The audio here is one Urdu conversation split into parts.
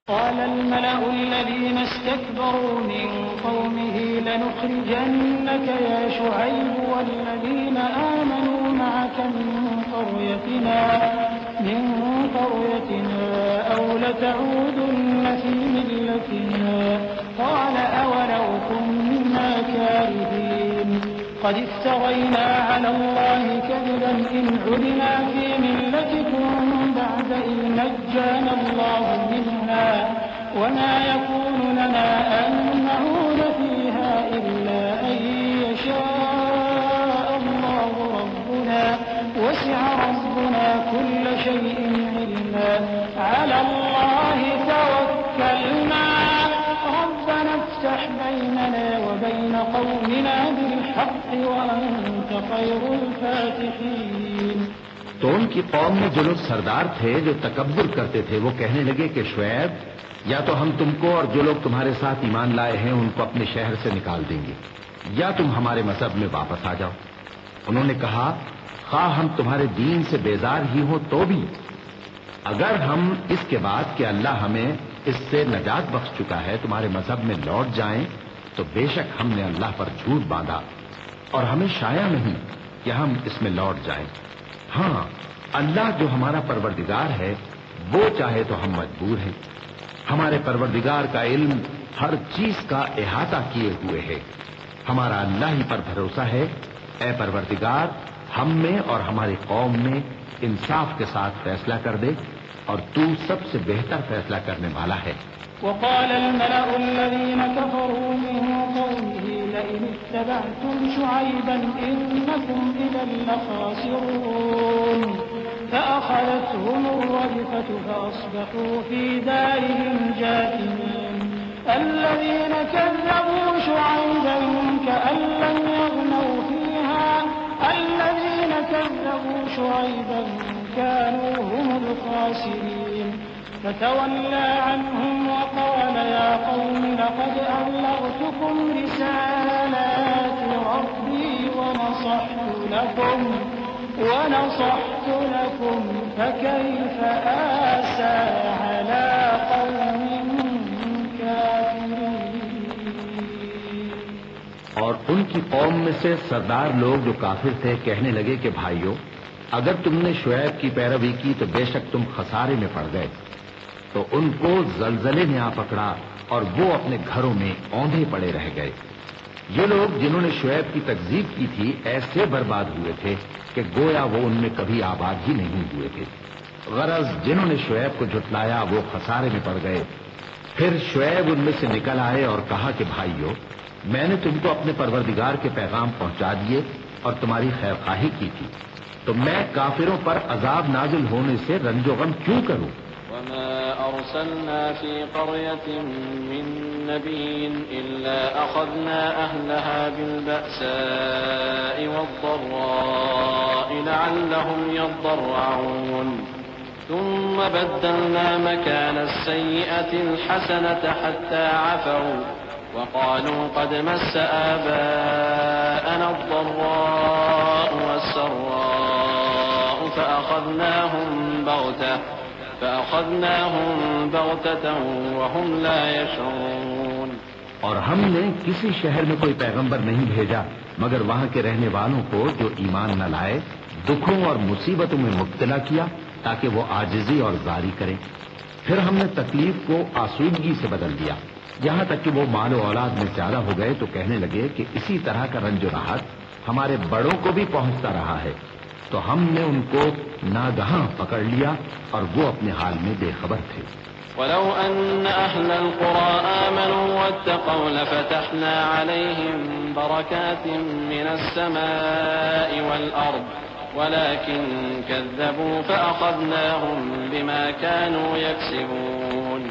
قال الملأ الذين استكبروا من قومه لنخرجنك يا شعيب والذين آمنوا معك من قريتنا أو لتعودن في ملتنا قال أولو كنا كارهين قد افترينا على الله كذبا إن عدنا في ملتكم بعد إذ نجانا الله منها وما يكون لنا أن نعود فيها إلا أن يشاء الله ربنا وسع ربنا كل شيء علما على الله توكلنا ربنا افتح بيننا وبين قومنا بالحق وأنت خير الفاتحين. تو ان کی قوم میں جو لوگ سردار تھے جو تکبر کرتے تھے وہ کہنے لگے کہ شعیب یا تو ہم تم کو اور جو لوگ تمہارے ساتھ ایمان لائے ہیں ان کو اپنے شہر سے نکال دیں گے یا تم ہمارے مذہب میں واپس آ جاؤ. انہوں نے کہا خواہ ہم تمہارے دین سے بیزار ہی ہوں تو بھی اگر ہم اس کے بعد کہ اللہ ہمیں اس سے نجات بخش چکا ہے تمہارے مذہب میں لوٹ جائیں تو بے شک ہم نے اللہ پر جھوٹ باندھا اور ہمیں شایع نہیں کہ ہم اس میں لوٹ جائیں. ہاں اللہ جو ہمارا پروردگار ہے وہ چاہے تو ہم مجبور ہیں. ہمارے پروردگار کا علم ہر چیز کا احاطہ کیے ہوئے ہے. ہمارا اللہ ہی پر بھروسہ ہے. اے پروردگار ہم میں اور ہماری قوم میں انصاف کے ساتھ فیصلہ کر دے اور تو سب سے بہتر فیصلہ کرنے والا ہے. وقال الملأ الذين كفروا من قومه لئن اتبعتم شعيبا إنكم إذا لخاسرون فأخذتهم الرجفة فأصبحوا في دارهم جاثمين الذين كذبوا شعيبا كأن لم يغنوا فيها الذين كذبوا شعيبا كانوا هم الخاسرين فتولى عنهم وقال يا قوم لقد أبلغتكم رسالات ربي ونصحت لكم فكيف آسى على قوم كافرين. اور ان کی قوم میں سے سردار لوگ جو کافر تھے کہنے لگے کہ بھائیو اگر تم نے شعیب کی پیروی کی تو بے شک تم خسارے میں پڑ گئے. تو ان کو زلزلے نے آ پکڑا اور وہ اپنے گھروں میں اوندھے پڑے رہ گئے. یہ لوگ جنہوں نے شعیب کی تکذیب کی تھی ایسے برباد ہوئے تھے کہ گویا وہ ان میں کبھی آباد ہی نہیں ہوئے تھے. غرض جنہوں نے شعیب کو جھٹلایا وہ خسارے میں پڑ گئے. پھر شعیب ان میں سے نکل آئے اور کہا کہ بھائیو میں نے تم کو اپنے پروردگار کے پیغام پہنچا دیے اور تمہاری خیر خواہی کی تھی تو میں کافروں پر عذاب نازل ہونے سے رنج و غم کیوں کروں. وما أرسلنا في قرية من نبي إلا أخذنا أهلها بالبأساء والضراء لعلهم يضرعون ثم بدلنا مكان السيئة الحسنة حتى عفوا وقالوا قد مس آباءنا الضراء والسراء فأخذناهم بغتة وهم لا يشعرون. اور ہم نے کسی شہر میں کوئی پیغمبر نہیں بھیجا مگر وہاں کے رہنے والوں کو جو ایمان نہ لائے دکھوں اور مصیبتوں میں مبتلا کیا تاکہ وہ عاجزی اور زاری کریں. پھر ہم نے تکلیف کو آسودگی سے بدل دیا یہاں تک کہ وہ مال و اولاد میں زیادہ ہو گئے تو کہنے لگے کہ اسی طرح کا رنج و راحت ہمارے بڑوں کو بھی پہنچتا رہا ہے. تو ہم نے ان کو ناگہاں پکڑ لیا اور وہ اپنے حال میں بے خبر تھے. ولو أن أهل القرى آمنوا واتقوا لفتحنا عليهم بركات من السماء والأرض ولكن كذبوا فأخذناهم بما كانوا يكسبون.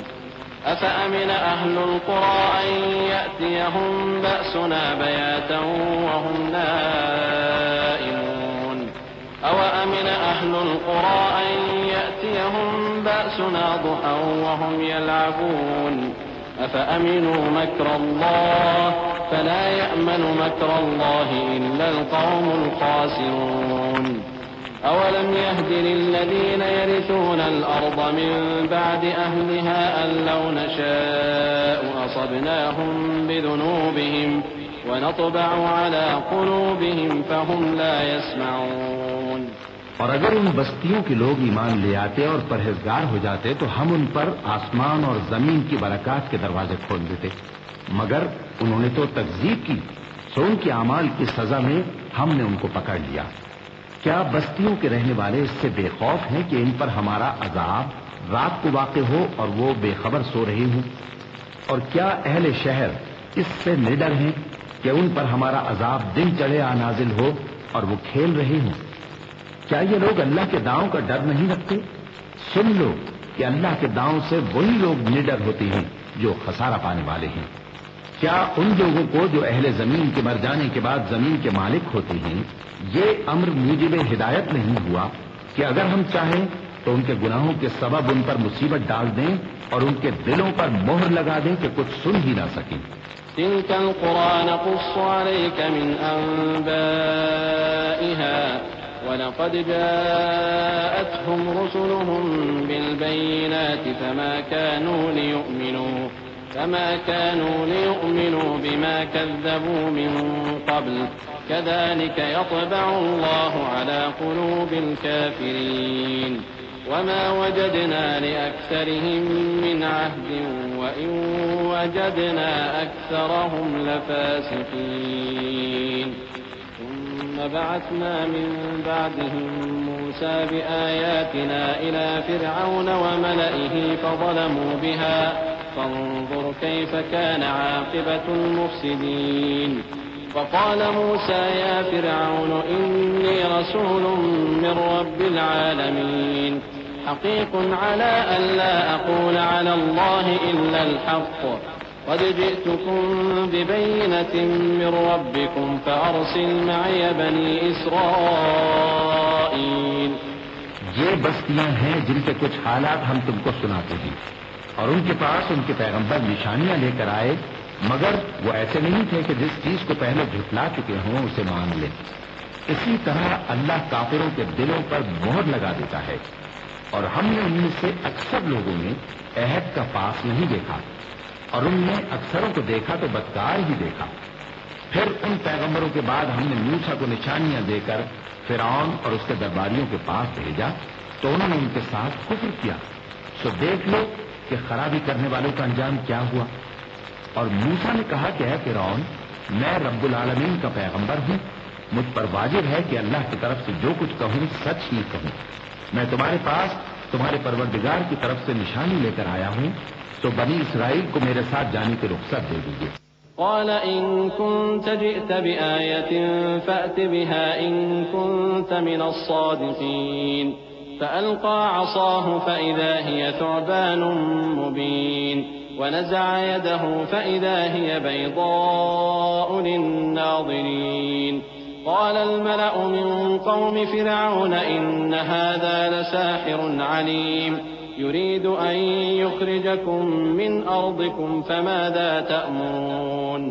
أفأمن أهل القرى أن يأتيهم بأسنا بياتا وهم نائمون أوأمن أهل القرى أن يأتيهم بأسنا ضحى وهم يلعبون أفأمنوا مكر الله فلا يأمن مكر الله إلا القوم الخاسرون. أولم يهد للذين يرثون الأرض من بعد أهلها أن لو نشاء أصبناهم بذنوبهم ونطبع على قلوبهم فهم لا يسمعون. اور اگر ان بستیوں کے لوگ ایمان لے آتے اور پرہیزگار ہو جاتے تو ہم ان پر آسمان اور زمین کی برکات کے دروازے کھول دیتے، مگر انہوں نے تو تکذیب کی، سو ان کے اعمال کی سزا میں ہم نے ان کو پکڑ لیا۔ کیا بستیوں کے رہنے والے اس سے بے خوف ہیں کہ ان پر ہمارا عذاب رات کو واقع ہو اور وہ بے خبر سو رہے ہوں؟ اور کیا اہل شہر اس سے نڈر ہیں کہ ان پر ہمارا عذاب دن چڑھے آ نازل ہو اور وہ کھیل رہے ہوں؟ کیا یہ لوگ اللہ کے داؤں کا ڈر نہیں رکھتے؟ سن لو کہ اللہ کے داؤں سے وہی لوگ نڈر ہوتے ہیں جو خسارہ پانے والے ہیں۔ کیا ان لوگوں کو جو اہل زمین کے مر جانے کے بعد زمین کے مالک ہوتے ہیں یہ امر موجب ہدایت نہیں ہوا کہ اگر ہم چاہیں تو ان کے گناہوں کے سبب ان پر مصیبت ڈال دیں اور ان کے دلوں پر مہر لگا دیں کہ کچھ سن ہی نہ سکیں؟ تلك القرى نقص عليك من أنبائها ولقد جاءتهم رسلهم بالبينات فما كانوا ليؤمنوا بما كذبوا من قبل كذلك يطبع الله على قلوب الكافرين وما وجدنا لأكثرهم من عهد وإن وجدنا أكثرهم لفاسقين. ثم بعثنا من بعدهم موسى بآياتنا إلى فرعون وملئه فظلموا بها فانظر كيف كان عاقبة المفسدين. فقال موسى يا فرعون إني رسول من رب العالمين حقيق على أن لا أقول على الله إلا الحق قد جئتكم ببينة من ربكم فأرسل معي بني إسرائيل. یہ بستیاں ہیں جن کے کچھ حالات ہم تم کو سناتے ہیں، اور ان کے پاس ان کے پیغمبر نشانیاں لے کر آئے، مگر وہ ایسے نہیں تھے کہ جس چیز کو پہلے جھٹلا چکے ہوں اسے مان لیں۔ اسی طرح اللہ کافروں کے دلوں پر مہر لگا دیتا ہے، اور ہم نے ان میں سے اکثر لوگوں میں عہد کا پاس نہیں دیکھا، اور ان میں اکثروں کو دیکھا تو بدکار ہی دیکھا۔ پھر ان پیغمبروں کے بعد ہم نے موسیٰ کو نشانیاں دے کر فرعون اور اس کے درباریوں کے پاس بھیجا تو انہوں نے ان کے ساتھ کفر کیا، سو دیکھ لو کہ خرابی کرنے والوں کا انجام کیا ہوا۔ اور موسیٰ نے کہا کہ اے فرعون، میں رب العالمین کا پیغمبر ہوں، مجھ پر واجب ہے کہ اللہ کی طرف سے جو کچھ کہوں سچ ہی کہوں۔ میں تمہارے پاس تمہارے پروردگار کی طرف سے نشانی لے کر آیا ہوں، تو بنی اسرائیل کو میرے ساتھ جانے کی رخصت دے دیجیے۔ قال إن كنت جئت بآية فأت بها إن كنت من الصادقين. فألقى عصاه فإذا هي ثعبان مبين ونزع يده فإذا هي بيضاء للناظرين. قال الملأ من قوم فرعون إن هذا لساحر عليم يريد أن يخرجكم من أرضكم فماذا تأمرون.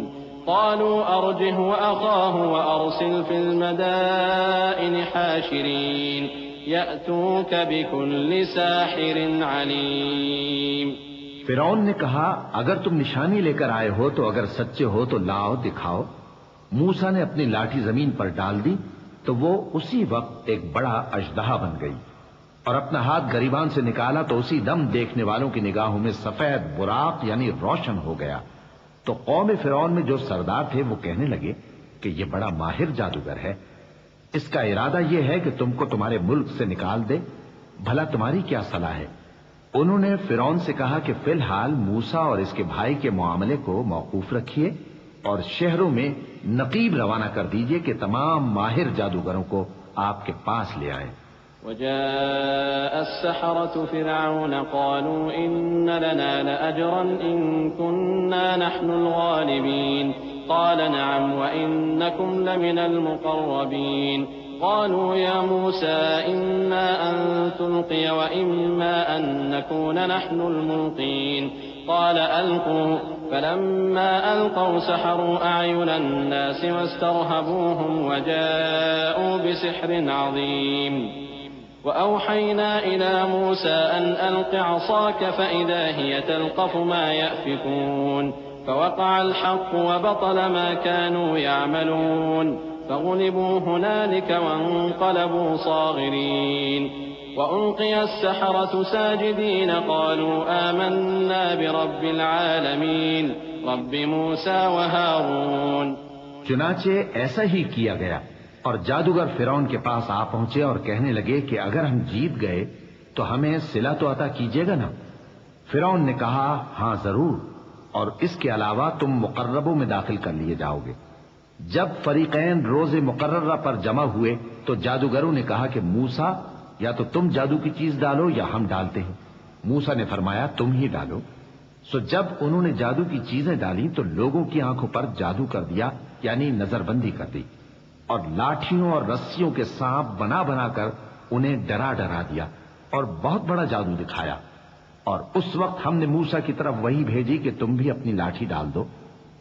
قالوا أرجه وأخاه وأرسل في المدائن حاشرين يأتوك بكل ساحر عليم. فرعون نے کہا اگر تم نشانی لے کر آئے ہو تو اگر سچے ہو تو لاؤ دکھاؤ۔ موسیٰ نے اپنی لاٹھی زمین پر ڈال دی تو وہ اسی وقت ایک بڑا اژدہا بن گئی، اور اپنا ہاتھ گریبان سے نکالا تو اسی دم دیکھنے والوں کی نگاہوں میں سفید براق یعنی روشن ہو گیا۔ تو قوم فرعون میں جو سردار تھے وہ کہنے لگے کہ یہ بڑا ماہر جادوگر ہے، اس کا ارادہ یہ ہے کہ تم کو تمہارے ملک سے نکال دے، بھلا تمہاری کیا صلاح ہے؟ انہوں نے فرعون سے کہا کہ فی الحال موسیٰ اور اس کے بھائی کے معاملے کو موقوف رکھیے اور شہروں میں نقیب روانہ کر دیجئے کہ تمام ماہر جادوگروں کو آپ کے پاس لے آئیں۔ وجاء السحرة فرعون قالوا إن لنا لأجرا إن كنا نحن الغالبين. قال نعم وإنكم لمن المقربين. قالوا يا موسى إما أن تلقي وإما أن نكون نحن الملقين. قال ألقوا. فلما ألقوا سحروا أعين الناس واسترهبوهم وجاءوا بسحر عظيم. وأوحينا إلى موسى أن ألق عصاك فإذا هي تلقف ما يأفكون فوقع الحق وبطل ما كانوا يعملون فغلبوا هنالك وانقلبوا صاغرين وألقي السحرة ساجدين قالوا آمنا برب العالمين رب موسى وهارون. چنانچہ ایسا ہی کیا گیا اور جادوگر فرعون کے پاس آ پہنچے اور کہنے لگے کہ اگر ہم جیت گئے تو ہمیں صلہ تو عطا کیجیے گا نا. فرعون نے کہا ہاں ضرور، اور اس کے علاوہ تم مقربوں میں داخل کر لیے جاؤ گے. جب فریقین روز مقررہ پر جمع ہوئے تو جادوگروں نے کہا کہ موسیٰ یا تو تم جادو کی چیز ڈالو یا ہم ڈالتے ہیں. موسیٰ نے فرمایا تم ہی ڈالو. سو جب انہوں نے جادو کی چیزیں ڈالی تو لوگوں کی آنکھوں پر جادو کر دیا، یعنی نظر بندی کر دی، اور لاٹھیوں اور رسیوں کے سانپ بنا بنا کر انہیں ڈرا ڈرا دیا اور بہت بڑا جادو دکھایا. اور اس وقت ہم نے موسیٰ کی طرف وحی بھیجی کہ تم بھی اپنی لاٹھی ڈال دو.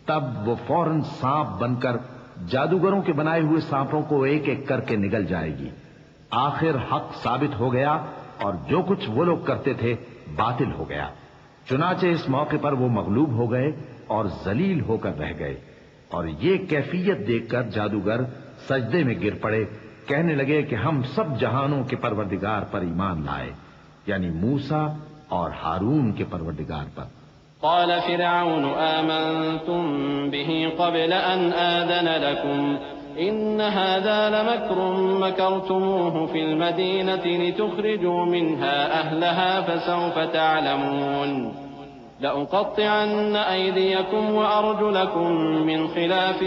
تب وہ فوراً سانپ بن کر جادوگروں کے بنائے ہوئے سانپوں کو ایک ایک کر کے نگل جائے گی. آخر حق ثابت ہو گیا اور جو کچھ وہ لوگ کرتے تھے باطل ہو گیا. چنانچہ اس موقع پر وہ مغلوب ہو گئے اور ذلیل ہو کر رہ گئے. اور یہ کیفیت دیکھ کر جادوگر سجدے میں گر پڑے، کہنے لگے کہ ہم سب جہانوں کے پروردگار پر ایمان لائے، یعنی موسیٰ اور ہارون کے پروردگار پر. قال فرعون آمنتم به قبل أن آذن لكم إن هذا لمكر مكرتموه في المدينة لتخرجوا منها أهلها فسوف تعلمون لأقطعن أيديكم وأرجلكم من خلاف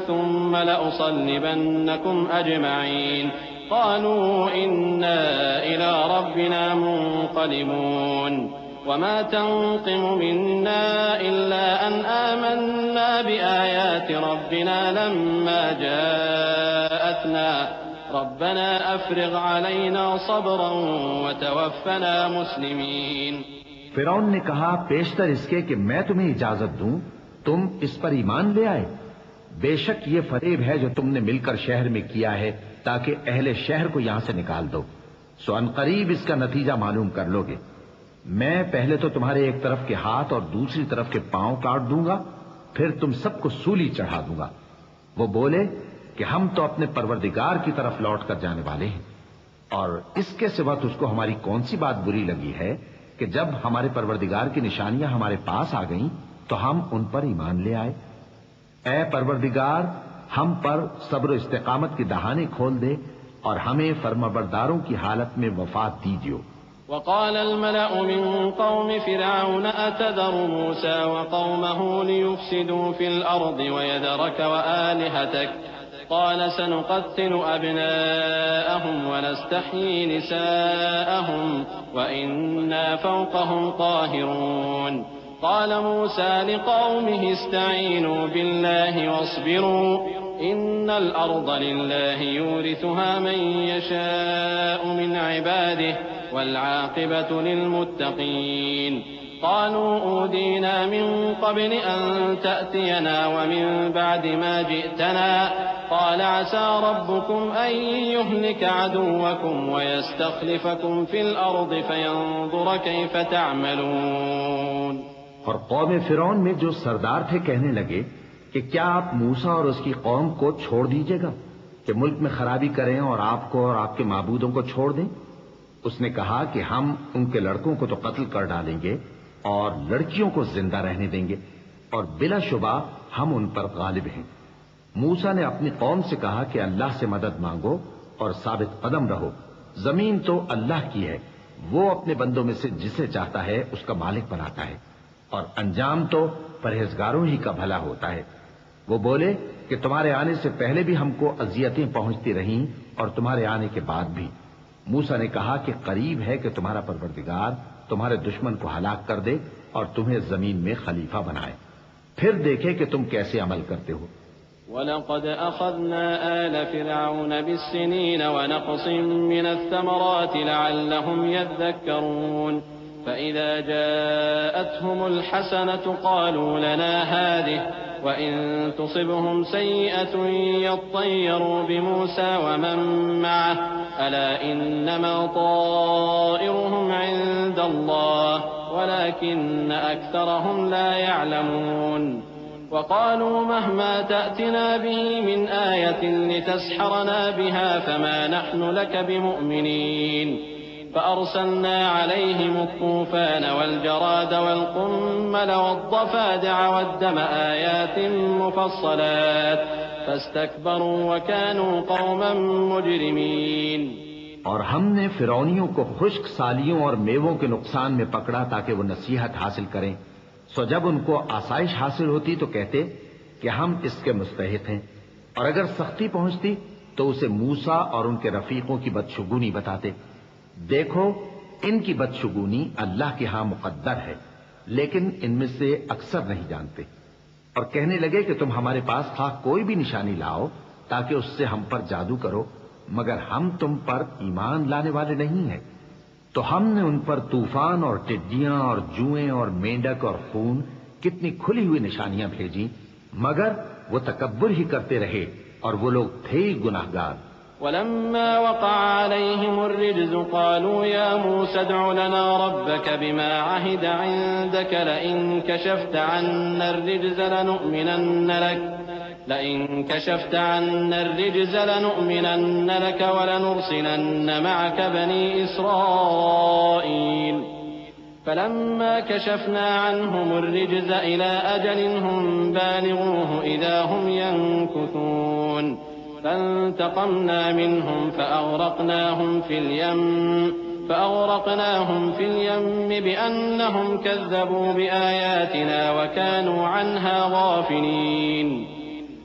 ثم لأصلبنكم أجمعين قالوا إنا إلى ربنا منقلبون وما تنقم منا إلا أن آمنا بآيات ربنا لما جاءتنا ربنا أفرغ علينا صبرا وتوفنا مسلمين. فرعون نے کہا پیشتر اس کے کہ میں تمہیں اجازت دوں تم اس پر ایمان لے آئے. بے شک یہ فریب ہے جو تم نے مل کر شہر میں کیا ہے تاکہ اہل شہر کو یہاں سے نکال دو. سو ان قریب اس کا نتیجہ معلوم کر لو گے. میں پہلے تو تمہارے ایک طرف کے ہاتھ اور دوسری طرف کے پاؤں کاٹ دوں گا، پھر تم سب کو سولی چڑھا دوں گا. وہ بولے کہ ہم تو اپنے پروردگار کی طرف لوٹ کر جانے والے ہیں، اور اس کے سوا تجھ کو ہماری کون سی بات بری لگی ہے کہ جب ہمارے پروردگار کی نشانیاں ہمارے پاس آ گئیں تو ہم ان پر ایمان لے آئے. اے پروردگار ہم پر صبر و استقامت کی دہانے کھول دے اور ہمیں فرمانبرداروں کی حالت میں وفات دیجیو. وقال الملأ من قوم فرعون أتذر موسى وقومه ليفسدوا في الأرض ويذرك وآلهتك قال سنقتل أبناءهم ونستحيي نساءهم وإنا فوقهم قاهرون. قال موسى لقومه استعينوا بالله واصبروا إن الأرض لله يورثها من يشاء من عباده والعاقبة للمتقين. قالوا أودينا من قبل أن تأتينا ومن بعد ما جئتنا قال عسى ربكم أن يهلك عدوكم ويستخلفكم في الأرض فينظر كيف تعملون. اور قوم فرعون میں جو سردار تھے کہنے لگے کہ کیا آپ موسیٰ اور اس کی قوم کو چھوڑ دیجیے گا کہ ملک میں خرابی کریں اور آپ کو اور آپ کے معبودوں کو چھوڑ دیں؟ اس نے کہا کہ ہم ان کے لڑکوں کو تو قتل کر ڈالیں گے اور لڑکیوں کو زندہ رہنے دیں گے، اور بلا شبہ ہم ان پر غالب ہیں. موسیٰ نے اپنی قوم سے کہا کہ اللہ سے مدد مانگو اور ثابت قدم رہو. زمین تو اللہ کی ہے، وہ اپنے بندوں میں سے جسے چاہتا ہے اس کا مالک بناتا ہے، اور انجام تو پرہیزگاروں ہی کا بھلا ہوتا ہے. وہ بولے کہ تمہارے آنے سے پہلے بھی ہم کو اذیتیں پہنچتی رہیں اور تمہارے آنے کے بعد بھی. موسیٰ نے کہا کہ قریب ہے کہ تمہارا پروردگار تمہارے دشمن کو ہلاک کر دے اور تمہیں زمین میں خلیفہ بنائے، پھر دیکھے کہ تم کیسے عمل کرتے ہو. وَلَقَدْ أَخَذْنَا آلَ فِرْعَوْنَ بِالسِّنِينَ وَنَقْصٍ مِّنَ الثَّمَرَاتِ لَعَلَّهُمْ يَذَّكَّرُونَ. فإذا جاءتهم الحسنة قالوا لنا هذه وإن تصبهم سيئة يطيروا بموسى ومن معه ألا إنما طائرهم عند الله ولكن أكثرهم لا يعلمون وقالوا مهما تأتنا به من آية لتسحرنا بها فما نحن لك بمؤمنين فأرسلنا عليهم الطوفان والجراد والقمل والضفادع والدم آيات مفصلات فاستكبروا وكانوا قوما مجرمين. اور ہم نے فرعونیوں کو خشک سالیوں اور میووں کے نقصان میں پکڑا تاکہ وہ نصیحت حاصل کریں. سو جب ان کو آسائش حاصل ہوتی تو کہتے کہ ہم اس کے مستحق ہیں، اور اگر سختی پہنچتی تو اسے موسیٰ اور ان کے رفیقوں کی بدشگونی بتاتے. دیکھو ان کی بدشگونی اللہ کے ہاں مقدر ہے، لیکن ان میں سے اکثر نہیں جانتے. اور کہنے لگے کہ تم ہمارے پاس خواہ کوئی بھی نشانی لاؤ تاکہ اس سے ہم پر جادو کرو، مگر ہم تم پر ایمان لانے والے نہیں ہیں. تو ہم نے ان پر طوفان اور ٹڈیاں اور جوئیں اور مینڈک اور خون کتنی کھلی ہوئی نشانیاں بھیجی، مگر وہ تکبر ہی کرتے رہے اور وہ لوگ تھے گناہگار. ولما وقع عليهم الرجز قالوا يا موسى ادع لنا ربك بما عهد عندك لئن كشفت عنا الرجز لنؤمنن لك ولنرسلن معك بني إسرائيل فلما كشفنا عنهم الرجز إلى أجل هم بالغوه إذا هم ينكثون فانتقمنا منهم فأغرقناهم في اليم بأنهم كذبوا بآياتنا وكانوا عنها غافلين.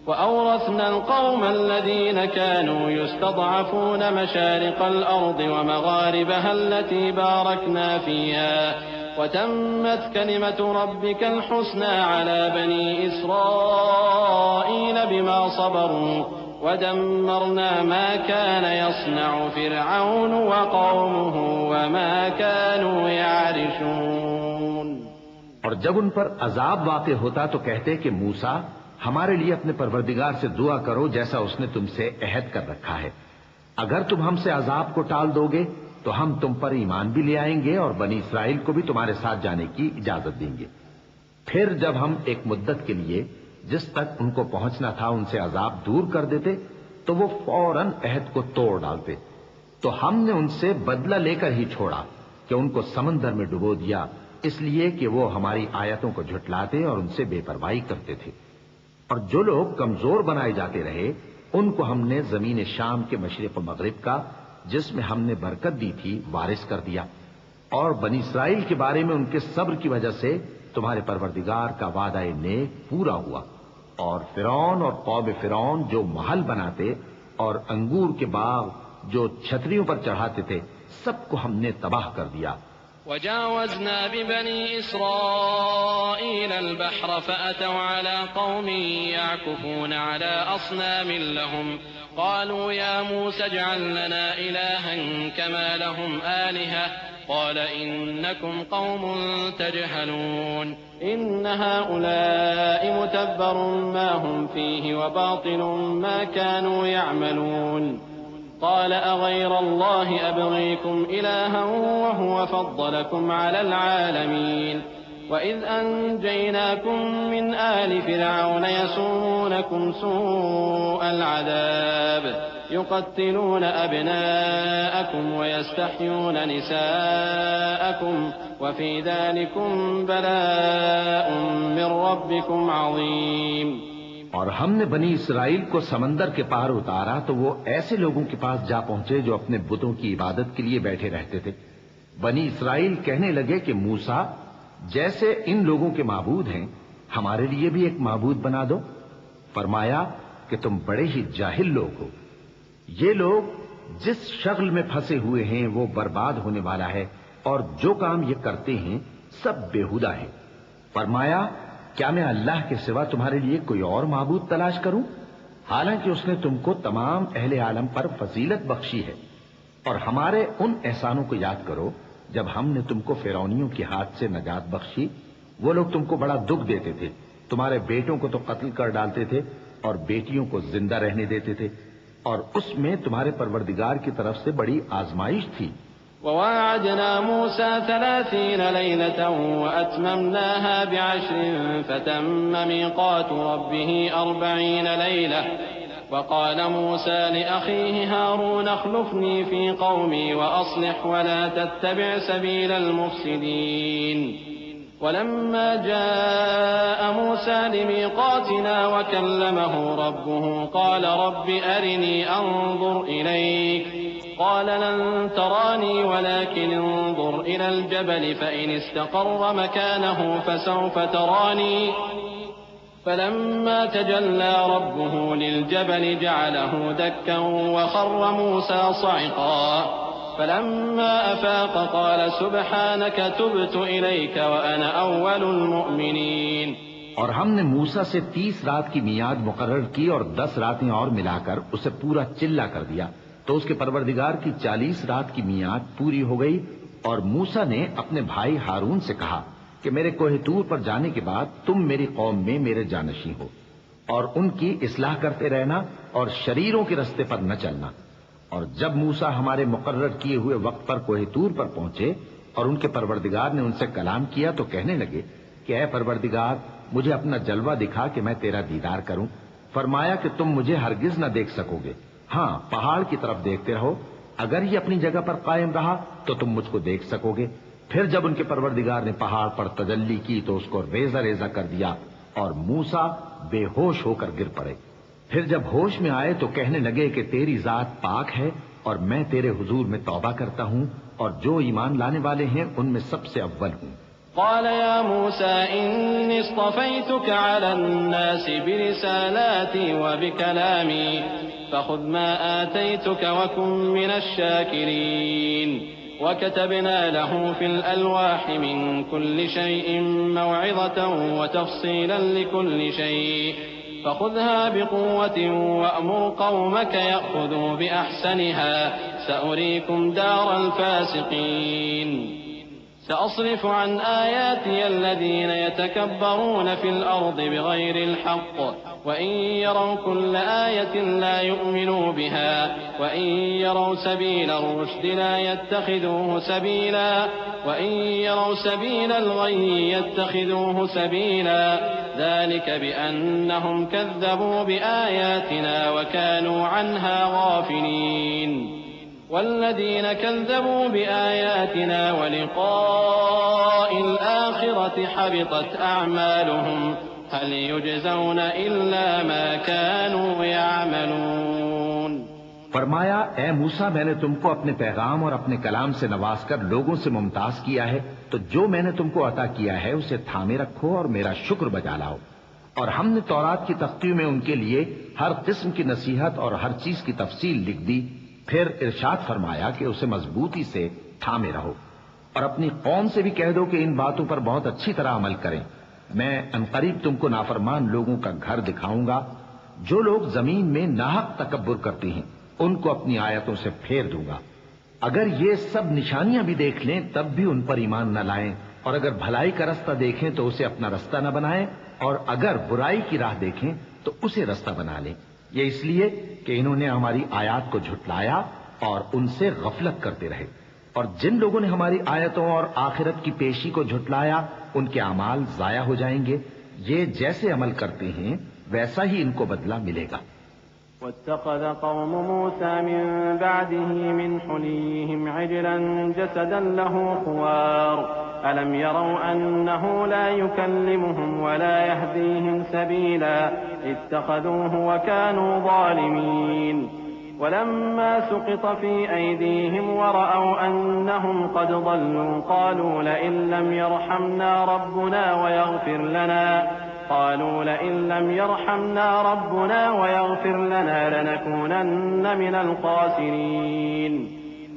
وأورثنا القوم الذين كانوا يستضعفون مشارق الأرض ومغاربها التي باركنا فيها وتمت كلمة ربك الحسنى على بني إسرائيل بما صبروا ودمرنا ما كان يصنع فرعون وقومه وما كانوا يعرشون. اور جب ان پر عذاب واقع ہوتا تو کہتے کہ موسیٰ ہمارے لیے اپنے پروردگار سے دعا کرو جیسا اس نے تم سے عہد کر رکھا ہے. اگر تم ہم سے عذاب کو ٹال دو گے تو ہم تم پر ایمان بھی لے آئیں گے اور بنی اسرائیل کو بھی تمہارے ساتھ جانے کی اجازت دیں گے. پھر جب ہم ایک مدت کے لیے جس تک ان کو پہنچنا تھا ان سے عذاب دور کر دیتے تو وہ فوراً عہد کو توڑ ڈالتے. تو ہم نے ان سے بدلہ لے کر ہی چھوڑا کہ ان کو سمندر میں ڈبو دیا، اس لیے کہ وہ ہماری آیتوں کو جھٹلاتے اور ان سے بے پرواہی کرتے تھے. اور جو لوگ کمزور بنائے جاتے رہے ان کو ہم نے زمین شام کے مشرق و مغرب کا جس میں ہم نے برکت دی تھی وارث کر دیا. اور بنی اسرائیل کے بارے میں ان کے صبر کی وجہ سے تمہارے پروردگار کا وعدہ نیک پورا ہوا. اور فرعون اور قوم فرعون جو محل بناتے اور انگور کے باغ جو چھتریوں پر چڑھاتے تھے سب کو ہم نے تباہ کر دیا. وجاوزنا ببني إسرائيل البحر فأتوا على قوم يعكفون على أصنام لهم قالوا يا موسى اجعل لنا إلها كما لهم آلهة قال إنكم قوم تجهلون إن هؤلاء متبر ما هم فيه وباطل ما كانوا يعملون. قال أغير الله أبغيكم إلها وهو فضلكم على العالمين وإذ أنجيناكم من آل فرعون يسومونكم سوء العذاب يقتلون أبناءكم ويستحيون نساءكم وفي ذلكم بلاء من ربكم عظيم. اور ہم نے بنی اسرائیل کو سمندر کے پار اتارا تو وہ ایسے لوگوں کے پاس جا پہنچے جو اپنے بتوں کی عبادت کے لیے بیٹھے رہتے تھے. بنی اسرائیل کہنے لگے کہ موسیٰ جیسے ان لوگوں کے معبود ہیں ہمارے لیے بھی ایک معبود بنا دو. فرمایا کہ تم بڑے ہی جاہل لوگ ہو. یہ لوگ جس شغل میں پھنسے ہوئے ہیں وہ برباد ہونے والا ہے اور جو کام یہ کرتے ہیں سب بیہودہ ہے. فرمایا کیا میں اللہ کے سوا تمہارے لیے کوئی اور معبود تلاش کروں حالانکہ اس نے تم کو تمام اہل عالم پر فضیلت بخشی ہے. اور ہمارے ان احسانوں کو یاد کرو جب ہم نے تم کو فرعونیوں کے ہاتھ سے نجات بخشی، وہ لوگ تم کو بڑا دکھ دیتے تھے، تمہارے بیٹوں کو تو قتل کر ڈالتے تھے اور بیٹیوں کو زندہ رہنے دیتے تھے، اور اس میں تمہارے پروردگار کی طرف سے بڑی آزمائش تھی۔ وواعدنا موسى 30 ليلة وأتممناها ب10 فتم ميقات ربه 40 ليلة وقال موسى لأخيه هارون اخلفني في قومي وأصلح ولا تتبع سبيل المفسدين ولما جاء موسى لميقاتنا وكلمه ربه قال رب أرني أنظر إليك قال لن تراني ولكن انظر إلى الجبل فإن استقر مكانه فسوف تراني فلما تجلى ربه للجبل جعله دكا وخر موسى صعقا فلما أفاق قال سبحانك تبت إليك وأنا أول المؤمنين۔ اور ہم نے موسیٰ سے 30 رات کی میعاد مقرر کی اور 10 راتیں اور ملا کر اسے پورا چلا کر دیا، تو اس کے پروردگار کی 40 رات کی میعاد پوری ہو گئی، اور موسیٰ نے اپنے بھائی ہارون سے کہا کہ میرے کوہ طور پر جانے کے بعد تم میری قوم میں میرے جانشین ہو، اور ان کی اصلاح کرتے رہنا اور شریروں کے رستے پر نہ چلنا۔ اور جب موسیٰ ہمارے مقرر کیے ہوئے وقت پر کوہ طور پر پہنچے اور ان کے پروردگار نے ان سے کلام کیا تو کہنے لگے کہ اے پروردگار، مجھے اپنا جلوہ دکھا کہ میں تیرا دیدار کروں۔ فرمایا کہ تم مجھے ہرگز نہ دیکھ سکو گے، ہاں پہاڑ کی طرف دیکھتے رہو، اگر یہ اپنی جگہ پر قائم رہا تو تم مجھ کو دیکھ سکو گے۔ پھر جب ان کے پروردگار نے پہاڑ پر تجلی کی تو اس کو ریزہ ریزہ کر دیا اور موسیٰ بے ہوش ہو کر گر پڑے۔ پھر جب ہوش میں آئے تو کہنے لگے کہ تیری ذات پاک ہے اور میں تیرے حضور میں توبہ کرتا ہوں اور جو ایمان لانے والے ہیں ان میں سب سے اول ہوں۔ قال يا موسى إني اصطفيتك على الناس برسالاتي وبكلامي فخذ ما آتيتك وكن من الشاكرين وكتبنا له في الألواح من كل شيء موعظة وتفصيلا لكل شيء فخذها بقوة وأمر قومك يأخذوا بأحسنها سأريكم دار الفاسقين سأصرف عن آياتي الذين يتكبرون في الأرض بغير الحق وإن يروا كل آية لا يؤمنوا بها وإن يروا سبيل الرشد لا يتخذوه سبيلا وإن يروا سبيل الغي يتخذوه سبيلا ذلك بأنهم كذبوا بآياتنا وكانوا عنها غافلين والذين كذبوا بآياتنا ولقاء الآخرة حبطت أعمالهم هل يجزون إلا ما كانوا يعملون۔ فرمایا اے موسیٰ، میں نے تم کو اپنے پیغام اور اپنے کلام سے نواز کر لوگوں سے ممتاز کیا ہے، تو جو میں نے تم کو عطا کیا ہے اسے تھامے رکھو اور میرا شکر بجا لاؤ۔ اور ہم نے تورات کی تختیوں میں ان کے لیے ہر قسم کی نصیحت اور ہر چیز کی تفصیل لکھ دی۔ پھر ارشاد فرمایا کہ اسے مضبوطی سے تھامے رہو اور اپنی قوم سے بھی کہہ دو کہ ان باتوں پر بہت اچھی طرح عمل کریں۔ میں عنقریب تم کو نافرمان لوگوں کا گھر دکھاؤں گا۔ جو لوگ زمین میں ناحق تکبر کرتے ہیں ان کو اپنی آیتوں سے پھیر دوں گا۔ اگر یہ سب نشانیاں بھی دیکھ لیں تب بھی ان پر ایمان نہ لائیں، اور اگر بھلائی کا رستہ دیکھیں تو اسے اپنا رستہ نہ بنائیں، اور اگر برائی کی راہ دیکھیں تو اسے رستہ بنا لیں۔ یہ اس لیے کہ انہوں نے ہماری آیات کو جھٹلایا اور ان سے غفلت کرتے رہے، اور جن لوگوں نے ہماری آیتوں اور آخرت کی پیشی کو جھٹلایا ان کے اعمال ضائع ہو جائیں گے۔ یہ جیسے عمل کرتے ہیں ویسا ہی ان کو بدلہ ملے گا۔ واتخذ قوم موسى من بعده من حليهم عجلا جسدا له خوار ألم يروا أنه لا يكلمهم ولا يهديهم سبيلا اتخذوه وكانوا ظالمين ولما سقط في أيديهم ورأوا أنهم قد ضلوا قالوا لئن لم يرحمنا ربنا ويغفر لنا لنكونن من الخاسرين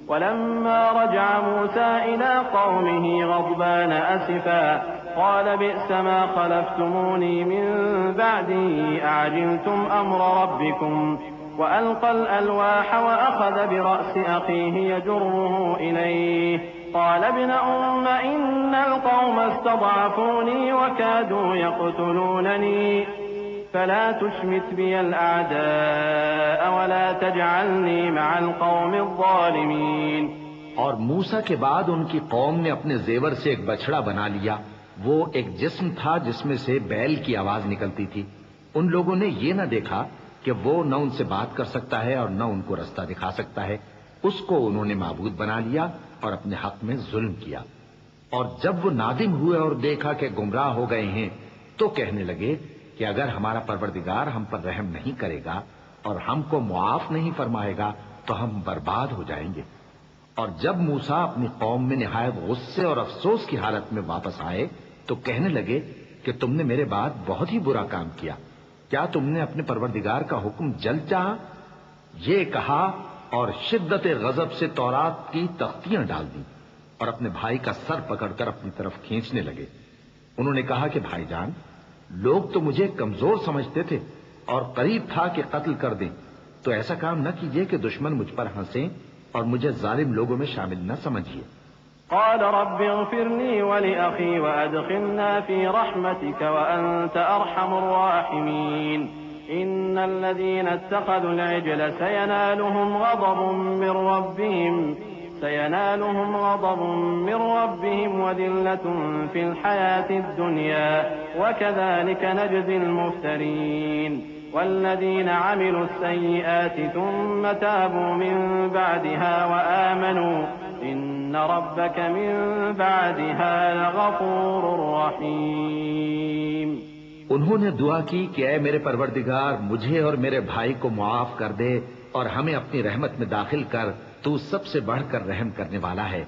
ولما رجع موسى إلى قومه غضبان أسفا قال بئس ما خلفتموني من بعدي أعجلتم أمر ربكم وألقى الألواح وأخذ برأس أخيه يجره إليه قال ابن أم إن القوم استضعفوني وكادوا يقتلونني فلا تشمت بي الأعداء ولا تجعلني مع القوم الظالمين. اور موسیٰ کے بعد ان کی قوم نے اپنے زیور سے ایک بچڑا بنا لیا. وہ ایک جسم تھا جس میں سے بیل کی آواز نکلتی تھی. ان لوگوں نے یہ نہ دیکھا کہ وہ نہ ان سے بات کر سکتا ہے اور نہ ان کو رستہ دکھا سکتا ہے. اس کو انہوں نے معبود بنا لیا اور اپنے حق میں ظلم کیا. اور جب وہ نادم ہوئے اور دیکھا کہ گمراہ ہو گئے ہیں تو کہنے لگے کہ اگر ہمارا پروردگار ہم پر رحم نہیں کرے گا اور ہم کو معاف نہیں فرمائے گا تو ہم برباد ہو جائیں گے. اور جب موسیٰ اپنی قوم میں نہایت غصے اور افسوس کی حالت میں واپس آئے تو کہنے لگے کہ تم نے میرے بعد بہت ہی برا کام کیا. کیا تم نے اپنے پروردگار کا حکم جلد چاہا؟ یہ کہا اور شدت غضب سے تورات کی تختیاں ڈال دی اور اپنے بھائی کا سر پکڑ کر اپنی طرف کھینچنے لگے. انہوں نے کہا کہ بھائی جان، لوگ تو مجھے کمزور سمجھتے تھے اور قریب تھا کہ قتل کر دیں، تو ایسا کام نہ کیجیے کہ دشمن مجھ پر ہنسیں اور مجھے ظالم لوگوں میں شامل نہ سمجھیے. قال رب اغفر لي ولأخي وأدخلنا في رحمتك وأنت أرحم الراحمين. إن الذين اتخذوا العجل سينالهم غضب من ربهم وذلة في الحياة الدنيا وكذلك نجزي المفترين. والذين عملوا السيئات ثم تابوا من بعدها وآمنوا إن ربك من بعدها لغفور رحيم. انہوں نے دعا کی کہ اے میرے پروردگار، مجھے اور میرے بھائی کو معاف کر دے اور ہمیں اپنی رحمت میں داخل کر، تو سب سے بڑھ کر رحم کرنے والا ہے.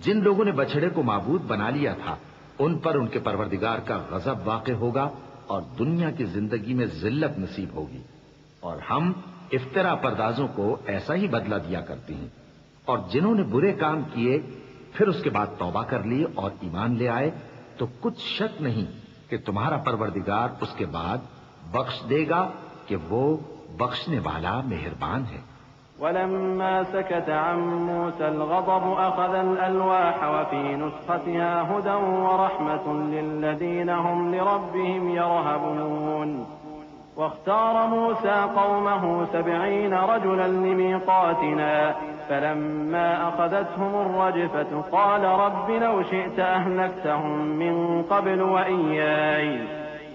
جن لوگوں نے بچڑے کو معبود بنا لیا تھا ان پر ان کے پروردگار کا غضب واقع ہوگا اور دنیا کی زندگی میں ذلت نصیب ہوگی. اور ہم افترا پردازوں کو ایسا ہی بدلہ دیا کرتے ہیں. اور جنہوں نے برے کام کیے پھر اس کے بعد توبہ کر لی اور ایمان لے آئے تو کچھ شک نہیں کہ تمہارا پروردگار اس کے بعد بخش دے گا کہ وہ بخشنے والا مہربان ہے. ولما سكت عن موسى الغضب أخذ الألواح وفي نسختها هدى ورحمة للذين هم لربهم يرهبون. واختار موسى قومه 70 رجلا لميقاتنا فلما أخذتهم الرجفة قال رب لو شئت أهلكتهم من قبل وإياي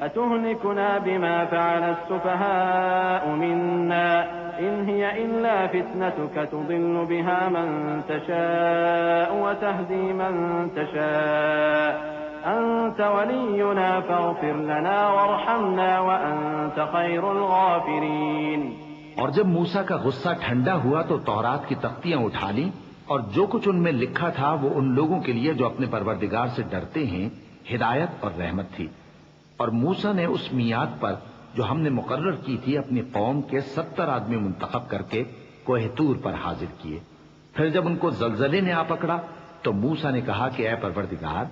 أتهلكنا بما فعل السفهاء منا إن هي إلا فتنتك تضل بها من تشاء وتهدي من تشاء أنت ولينا فاغفر لنا وارحمنا وأنت خير الغافرين. اور جب موسیٰ کا غصہ ٹھنڈا ہوا تو تورات کی تختیاں اٹھا لیں اور جو کچھ ان میں لکھا تھا وہ ان لوگوں کے لیے جو اپنے پروردگار سے ڈرتے ہیں ہدایت اور رحمت تھی. اور موسیٰ نے اس میعاد پر جو ہم نے مقرر کی تھی اپنی قوم کے 70 آدمی منتخب کر کے کوہ طور پر حاضر کیے. پھر جب ان کو زلزلے نے آ پکڑا تو موسیٰ نے کہا کہ اے پروردگار،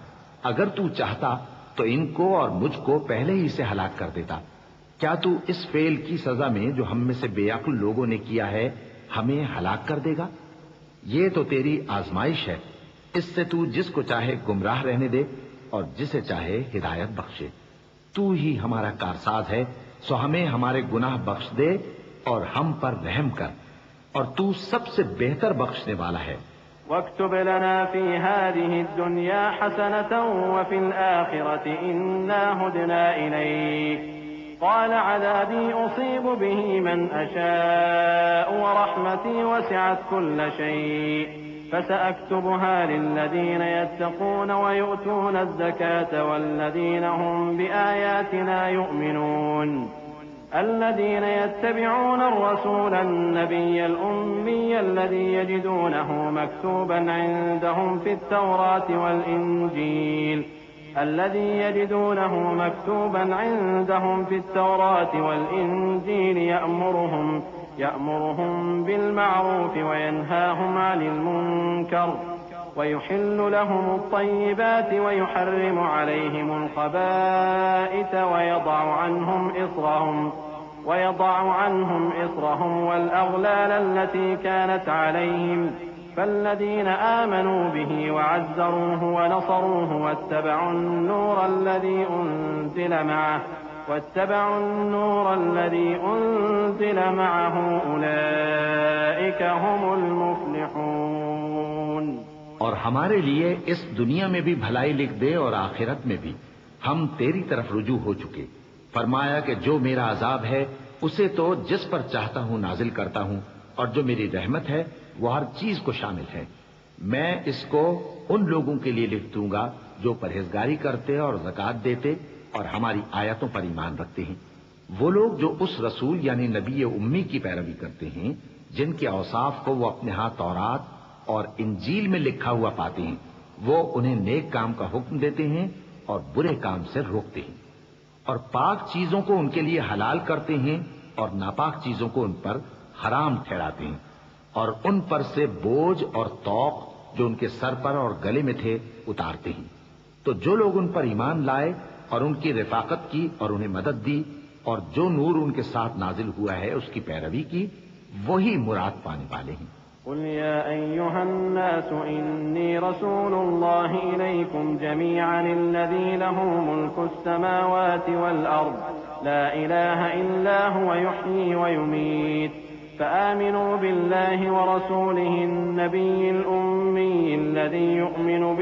اگر تو چاہتا تو ان کو اور مجھ کو پہلے ہی سے ہلاک کر دیتا. کیا تو اس فعل کی سزا میں جو ہم میں سے بے عقل لوگوں نے کیا ہے ہمیں ہلاک کر دے گا؟ یہ تو تیری آزمائش ہے. اس سے تو جس کو چاہے گمراہ رہنے دے اور جسے چاہے ہدایت بخشے. تو ہی ہمارا کارساز ہے، سو ہمیں ہمارے گناہ بخش دے اور ہم پر رحم کر، اور تو سب سے بہتر بخشنے والا ہے. واكتب لنا في هذه الدنيا حسنة وفي الآخرة إنا هدنا إليك. قال عذابي أصيب به من أشاء ورحمتي وسعت كل شيء فسأكتبها للذين يتقون ويؤتون الزكاة والذين هم بآياتنا يؤمنون. الذين يتبعون الرسول النبي الأمي الذي يجدونه مكتوبا عندهم في التوراة والإنجيل يأمرهم بالمعروف وينهاهم عن المنكر ويحل لهم الطيبات ويحرم عليهم الخبائث ويضع عنهم إصرهم والأغلال التي كانت عليهم فالذين آمنوا به وعزروه ونصروه واتبعوا النور الذي أنزل معه أولئك هم المفلحون۔ اور ہمارے لیے اس دنیا میں بھی بھلائی لکھ دے اور آخرت میں بھی، ہم تیری طرف رجوع ہو چکے۔ فرمایا کہ جو میرا عذاب ہے اسے تو جس پر چاہتا ہوں نازل کرتا ہوں، اور جو میری رحمت ہے وہ ہر چیز کو شامل ہے۔ میں اس کو ان لوگوں کے لیے لکھ دوں گا جو پرہیزگاری کرتے اور زکوٰۃ دیتے اور ہماری آیتوں پر ایمان رکھتے ہیں۔ وہ لوگ جو اس رسول یعنی نبی امی کی پیروی کرتے ہیں جن کے اوصاف کو وہ اپنے ہاں تورات اور انجیل میں لکھا ہوا پاتے ہیں، وہ انہیں نیک کام کا حکم دیتے ہیں اور برے کام سے روکتے ہیں، اور پاک چیزوں کو ان کے لیے حلال کرتے ہیں اور ناپاک چیزوں کو ان پر حرام ٹھہراتے ہیں، اور ان پر سے بوجھ اور طوق جو ان کے سر پر اور گلے میں تھے اتارتے ہیں۔ تو جو لوگ ان پر ایمان لائے اور ان کی رفاقت کی اور انہیں مدد دی اور جو نور ان کے ساتھ نازل ہوا ہے اس کی پیروی کی، وہی مراد پانے والے ہیں۔ قل يا أيها الناس إني رسول الله إليكم جميعا الذي له ملك السماوات والأرض لا إله إلا هو يحيي ويميت فآمنوا بالله ورسوله النبي الأمي الذي يؤمن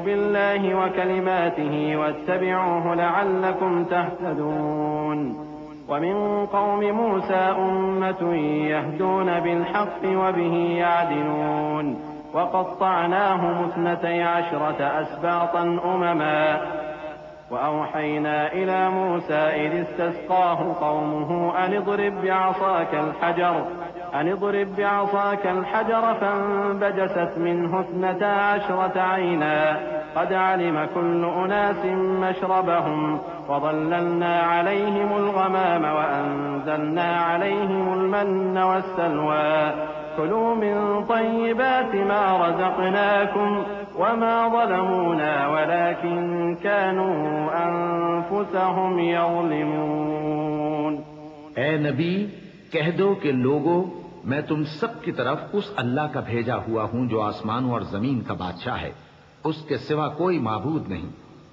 بالله وكلماته واتبعوه لعلكم تهتدون ومن قوم موسى أمة يهدون بالحق وبه يعدلون وقطعناهم 12 أسباطا أمما وأوحينا إلى موسى إذ استسقاه قومه أن اضرب بعصاك الحجر فانبجست منه 12 عينا قد علم كل أناس مشربهم وظللنا عليهم الغمام وأنزلنا عليهم المن والسلوى كلوا من طيبات ما رزقناكم وما ظلمونا ولكن كانوا أنفسهم يظلمون۔ اے نبی کہہ دو کہ لوگو، میں تم سب کی طرف اس اللہ کا بھیجا ہوا ہوں جو آسمانوں اور زمین کا بادشاہ ہے، اس کے سوا کوئی معبود نہیں،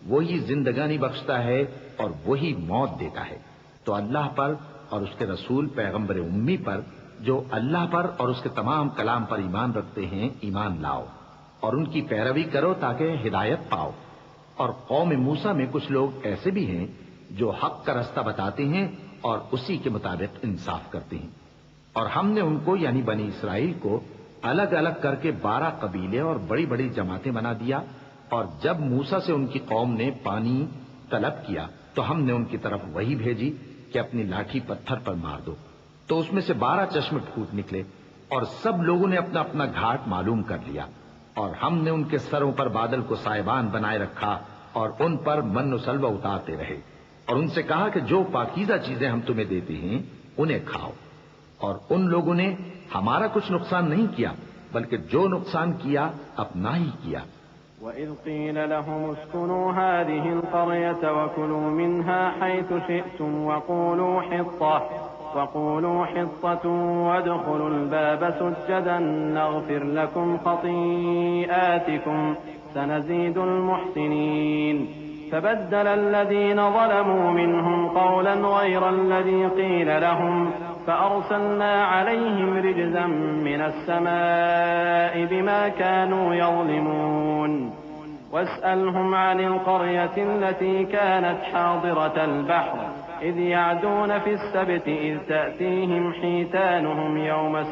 وہی زندگانی بخشتا ہے اور وہی موت دیتا ہے۔ تو اللہ پر اور اس کے رسول پیغمبر امی پر جو اللہ پر اور اس کے تمام کلام پر ایمان رکھتے ہیں ایمان لاؤ اور ان کی پیروی کرو تاکہ ہدایت پاؤ۔ اور قوم موسیٰ میں کچھ لوگ ایسے بھی ہیں جو حق کا رستہ بتاتے ہیں اور اسی کے مطابق انصاف کرتے ہیں، اور ہم نے ان کو یعنی بنی اسرائیل کو الگ الگ کر کے 12 قبیلے اور بڑی بڑی جماعتیں بنا دیا، اور جب موسیٰ سے ان کی قوم نے پانی طلب کیا تو ہم نے ان کی طرف وہی بھیجی کہ اپنی لاٹھی پتھر پر مار دو، تو اس میں سے 12 چشمے پھوٹ نکلے، اور سب لوگوں نے اپنا اپنا گھاٹ معلوم کر لیا، اور ہم نے ان کے سروں پر بادل کو سائبان بنائے رکھا اور ان پر من و سلوہ اتارتے رہے، اور ان سے کہا کہ جو پاکیزہ چیزیں ہم تمہیں دیتے ہیں انہیں کھاؤ، اور ان لوگوں نے ہمارا کچھ نقصان نہیں کیا بلکہ جو نقصان کیا اپنا ہی کیا۔ وَإِذْ قِيلَ لَهُمُ اسْكُنُوا هَٰذِهِ الْقَرْيَةَ وَكُلُوا مِنْهَا حَيْثُ شِئْتُمْ وَقُولُوا حِطَّةٌ وَادْخُلُوا الْبَابَ سُجَّدًا نَّغْفِرْ لَكُمْ خَطِيئَاتِكُمْ سَنَزِيدُ الْمُحْسِنِينَ فبدل الذين ظلموا منهم قولا غير الذي قيل لهم فأرسلنا عليهم رجزا من السماء بما كانوا يظلمون واسألهم عن القرية التي كانت حاضرة البحر إذ يعدون في السبت إذ تأتيهم حيتانهم يوم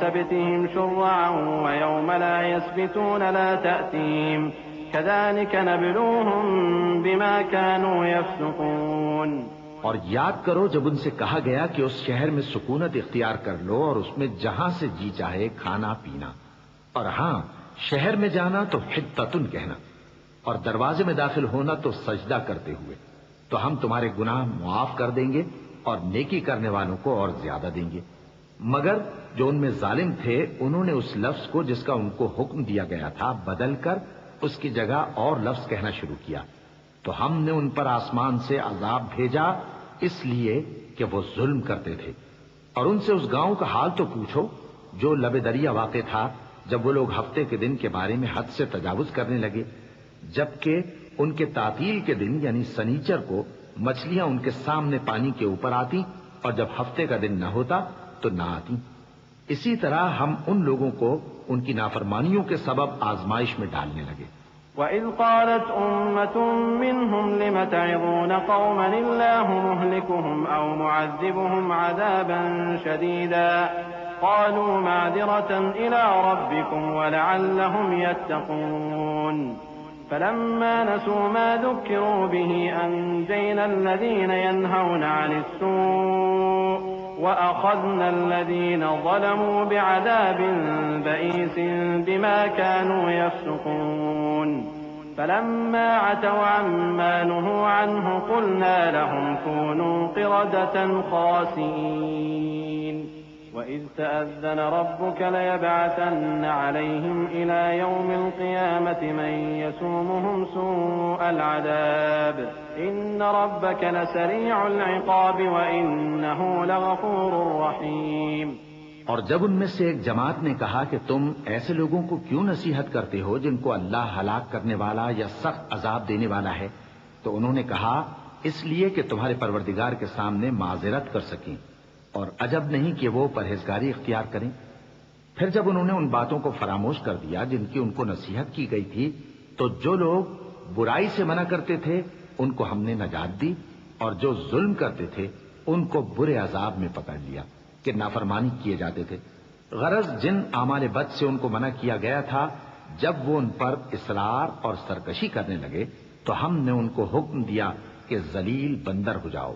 سبتهم شرعا ويوم لا يسبتون لا تأتيهم كذلك نبلوهم بما كانوا يفسقون۔ اور یاد کرو جب ان سے کہا گیا کہ اس شہر میں سکونت اختیار کر لو اور اس میں جہاں سے جی چاہے کھانا پینا، اور ہاں شہر میں جانا تو حطتن کہنا، اور دروازے میں داخل ہونا تو سجدہ کرتے ہوئے، تو ہم تمہارے گناہ معاف کر دیں گے اور نیکی کرنے والوں کو اور زیادہ دیں گے۔ مگر جو ان میں ظالم تھے انہوں نے اس لفظ کو جس کا ان کو حکم دیا گیا تھا بدل کر اس کی جگہ اور لفظ کہنا شروع کیا تو ہم نے ان پر آسمان سے عذاب بھیجا اس لیے کہ وہ ظلم کرتے تھے۔ اور ان سے اس گاؤں کا حال تو پوچھو جو لب دریا واقع تھا جب وہ لوگ ہفتے کے دن کے بارے میں حد سے تجاوز کرنے لگے، جبکہ ان کے تعطیل کے دن یعنی سنیچر کو مچھلیاں ان کے سامنے پانی کے اوپر آتی اور جب ہفتے کا دن نہ ہوتا تو نہ آتی۔ اسی طرح ہم ان لوگوں کو ان کی نافرمانیوں کے سبب آزمائش میں ڈالنے لگے۔ وَإِذْ قَالَتْ أُمَّةٌ مِّنْهُمْ لِمَ تَعِظُونَ قَوْمًا اللَّهُ مُهْلِكُهُمْ أَوْ مُعَذِّبُهُمْ عَذَابًا شَدِيدًا قَالُوا مَعْذِرَةً إِلَىٰ رَبِّكُمْ وَلَعَلَّهُمْ يَتَّقُونَ فَلَمَّا نَسُوا مَا ذُكِّرُوا بِهِ أَنجَيْنَا الَّذِينَ يَنْهَوْنَ عَنِ السُّوءِ وَأَخَذْنَا الَّذِينَ ظَلَمُوا بِعَذَابٍ بَئِيسٍ بِمَا كَانُوا يَفْسُقُونَ فَلَمَّا عَتَوْا عَمَّا نُهُوا عَنْهُ قُلْنَا لَهُمْ كُونُوا قِرَدَةً خَاسِئِينَ وَإِذْ تَأَذَّنَ رَبُّكَ لَيَبْعَثَنَّ عَلَيْهِمْ إِلَى يَوْمِ الْقِيَامَةِ مَن يَسُومُهُمْ سُوءَ الْعَذَابِ إِنَّ رَبَّكَ لَسَرِيعُ الْعِقَابِ وَإِنَّهُ لَغَفُورٌ رَّحِيمٌ۔ اور جب ان میں سے ایک جماعت نے کہا کہ تم ایسے لوگوں کو کیوں نصیحت کرتے ہو جن کو اللہ ہلاک کرنے والا یا سخت عذاب دینے والا ہے، تو انہوں نے کہا اس لیے کہ تمہارے پروردگار کے سامنے معذرت کر سکیں، اور عجب نہیں کہ وہ پرہیزگاری اختیار کریں۔ پھر جب انہوں نے ان باتوں کو فراموش کر دیا جن کی ان کو نصیحت کی گئی تھی، تو جو لوگ برائی سے منع کرتے تھے ان کو ہم نے نجات دی، اور جو ظلم کرتے تھے ان کو برے عذاب میں پکڑ لیا کہ نافرمانی کیے جاتے تھے۔ غرض جن اعمال بد سے ان کو منع کیا گیا تھا، جب وہ ان پر اصرار اور سرکشی کرنے لگے تو ہم نے ان کو حکم دیا کہ ذلیل بندر ہو جاؤ۔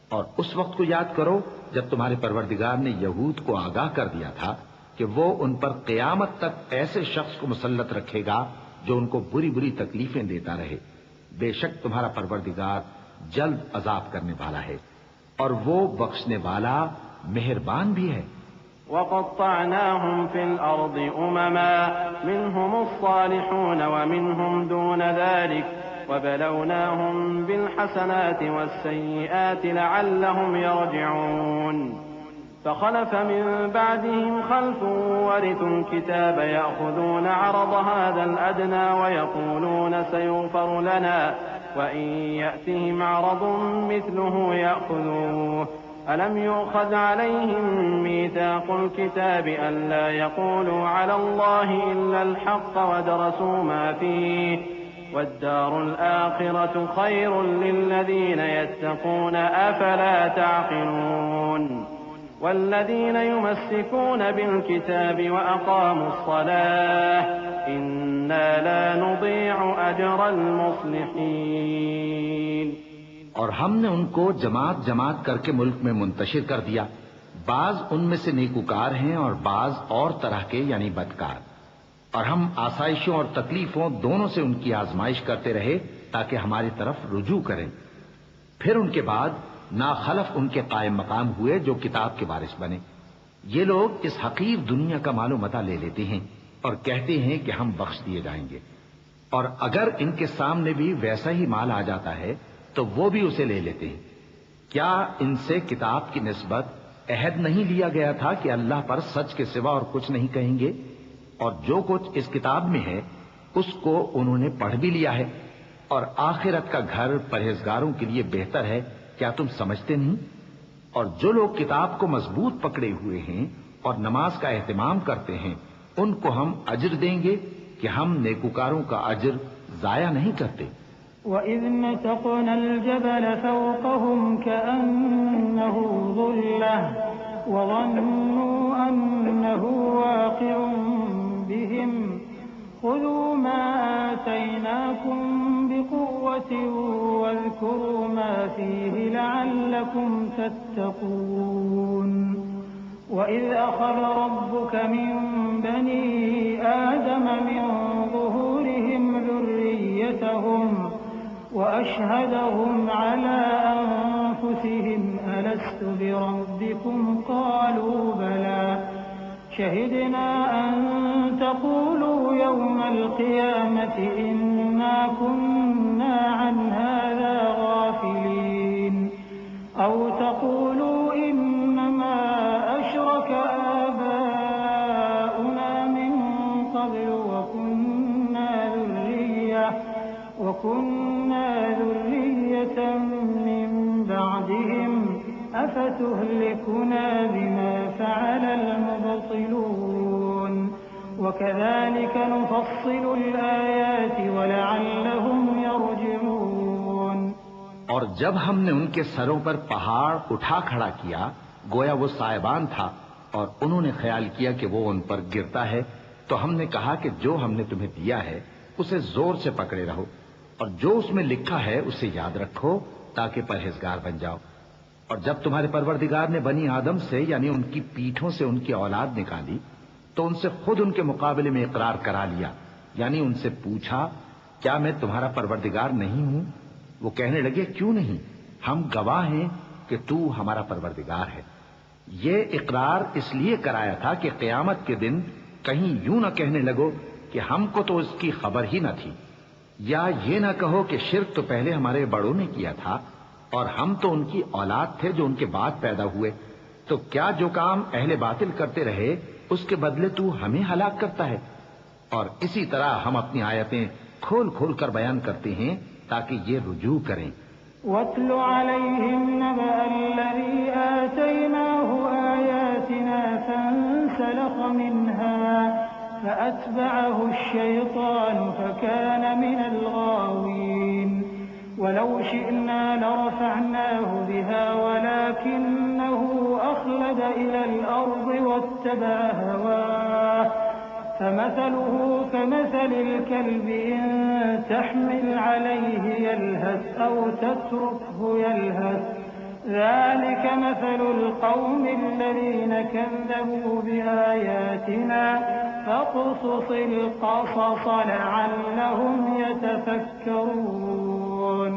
اور اس وقت کو یاد کرو جب تمہارے پروردگار نے یہود کو آگاہ کر دیا تھا کہ وہ ان پر قیامت تک ایسے شخص کو مسلط رکھے گا جو ان کو بری بری تکلیفیں دیتا رہے۔ بے شک تمہارا پروردگار جلد عذاب کرنے والا ہے اور وہ بخشنے والا مہربان بھی ہے۔ وَقَطَّعْنَاهُمْ فِي الْأَرْضِ أُمَمًا مِّنْهُمُ الصَّالِحُونَ وَمِنْهُمْ دُونَ ذَلِكَ وَبَلَوْنَاهُمْ بِالْحَسَنَاتِ وَالسَّيِّئَاتِ لَعَلَّهُمْ يَرْجِعُونَ فخلف من بعدهم خلف ورثوا الكتاب يأخذون عرض هذا الأدنى ويقولون سيغفر لنا وإن يأتهم عرض مثله يأخذوه ألم يؤخذ عليهم ميثاق الكتاب ألا يقولوا على الله إلا الحق ودرسوا ما فيه والدار الآخرة خير للذين يتقون أفلا تعقلون والذين يمسكون بالكتاب وأقاموا الصلاة إنا لا نضيع أجر المصلحين۔ اور ہم نے ان کو جماعت جماعت کر کے ملک میں منتشر کر دیا، بعض ان میں سے نیکوکار ہیں اور بعض اور طرح کے یعنی بدکار، اور ہم آسائشوں اور تکلیفوں دونوں سے ان کی آزمائش کرتے رہے تاکہ ہماری طرف رجوع کریں۔ پھر ان کے بعد ناخلف ان کے قائم مقام ہوئے جو کتاب کے وارث بنے۔ یہ لوگ اس حقیر دنیا کا مال و متاع لے لیتے ہیں اور کہتے ہیں کہ ہم بخش دیے جائیں گے، اور اگر ان کے سامنے بھی ویسا ہی مال آ جاتا ہے تو وہ بھی اسے لے لیتے ہیں۔ کیا ان سے کتاب کی نسبت عہد نہیں لیا گیا تھا کہ اللہ پر سچ کے سوا اور کچھ نہیں کہیں گے؟ اور جو کچھ اس کتاب میں ہے اس کو انہوں نے پڑھ بھی لیا ہے، اور آخرت کا گھر پرہیزگاروں کے لیے بہتر ہے، کیا تم سمجھتے نہیں؟ اور جو لوگ کتاب کو مضبوط پکڑے ہوئے ہیں اور نماز کا اہتمام کرتے ہیں ان کو ہم اجر دیں گے کہ ہم نیکوکاروں کا اجر ضائع نہیں کرتے۔ وَإِذْ نَتَقْنَا الْجَبَلَ فَوْقَهُمْ كَأَنَّهُ ظُلَّةٌ وَظَنُّوا أَنَّهُ وَاقِعٌ بِهِمْ خُذُوا مَا آتَيْنَاكُمْ بِقُوَّةٍ وَاذْكُرُوا مَا فِيهِ لَعَلَّكُمْ تَتَّقُونَ وَإِذْ أَخَذَ رَبُّكَ مِنْ بَنِي آدَمَ مِنْ ظُهُورِهِمْ ذُرِّيَّتَهُمْ وَأَشْهَدَهُمْ عَلَى أَنفُسِهِمْ أَلَسْتُ بِرَبِّكُمْ قَالُوا بَلَى شَهِدْنَا أَن تقولوا يوم القيامة إنا كنا عن هذا غافلين أو تقولوا إنما أشرك آباؤنا من قبل وكنا ذرية من بعدهم أفتهلكنا بما فعل المبطلون وكذلك نفصل الآيات ولعلهم يرجعون. اور جب ہم نے ان کے سروں پر پہاڑ اٹھا کھڑا کیا گویا وہ سائبان تھا اور انہوں نے خیال کیا کہ وہ ان پر گرتا ہے تو ہم نے کہا کہ جو ہم نے تمہیں دیا ہے اسے زور سے پکڑے رہو اور جو اس میں لکھا ہے اسے یاد رکھو تاکہ پرہیزگار بن جاؤ. اور جب تمہارے پروردگار نے بنی آدم سے یعنی ان کی پیٹھوں سے ان کی اولاد نکالی تو ان سے خود ان کے مقابلے میں اقرار کرا لیا یعنی ان سے پوچھا کیا میں تمہارا پروردگار نہیں ہوں؟ وہ کہنے لگے کیوں نہیں، ہم گواہ ہیں کہ تو ہمارا پروردگار ہے. یہ اقرار اس لیے کرایا تھا کہ قیامت کے دن کہیں یوں نہ کہنے لگو کہ ہم کو تو اس کی خبر ہی نہ تھی، یا یہ نہ کہو کہ شرک تو پہلے ہمارے بڑوں نے کیا تھا اور ہم تو ان کی اولاد تھے جو ان کے بعد پیدا ہوئے، تو کیا جو کام اہل باطل کرتے رہے اس کے بدلے تو ہمیں ہلاک کرتا ہے. اور اسی طرح ہم اپنی آیتیں کھول کھول کر بیان کرتے ہیں تاکہ یہ رجوع کریں. وَاتْلُ عَلَيْهِمْ نَبَأَ الَّذِي آتَيْنَاهُ آيَاتِنَا فَانسَلَخَ مِنْهَا فَأَتْبَعَهُ الشَّيْطَانُ فَكَانَ مِنَ الْغَاوِينَ. وَلَوْ شِئْنَا لَرَفَعْنَاهُ بِهَا وَلَكِنَّهُ أَخْلَدَ إِلَى الْأَرْضِ وَاتَّبَعَ هَوَاهُ فَمَثَلُهُ كَمَثَلِ الْكَلْبِ إِن تَحْمِلْ عَلَيْهِ يَلْهَثْ أَوْ تَتْرُكْهُ يَلْهَث ذَلِكَ مَثَلُ الْقَوْمِ الَّذِينَ كَذَّبُوا بِآيَاتِنَا فَاقْصُصِ الْقَصَصَ لَعَلَّهُمْ يَتَفَكَّرُونَ.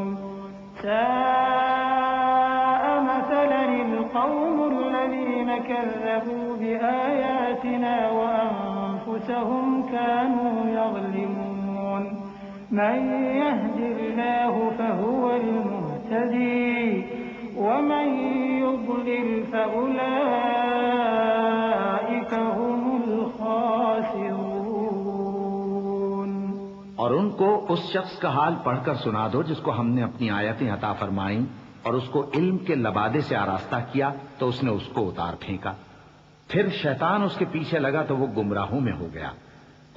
سَاءَ مَثَلًا الْقَوْمُ الَّذِينَ كَذَّبُوا بِآيَاتِنَا وَأَنفُسَهُمْ كَانُوا يَظْلِمُونَ. مَن يَهْدِ اللَّهُ فَهُوَ الْمُهْتَدِي وَمَن يُضْلِلْ فَأُولَئِكَ هُمُ الْخَاسِرُونَ. اور ان کو اس شخص کا حال پڑھ کر سنا دو جس کو ہم نے اپنی آیتیں عطا فرمائیں اور اس کو علم کے لبادے سے آراستہ کیا تو اس نے اس کو اتار پھینکا. پھر شیطان اس کے پیچھے لگا تو وہ گمراہوں میں ہو گیا.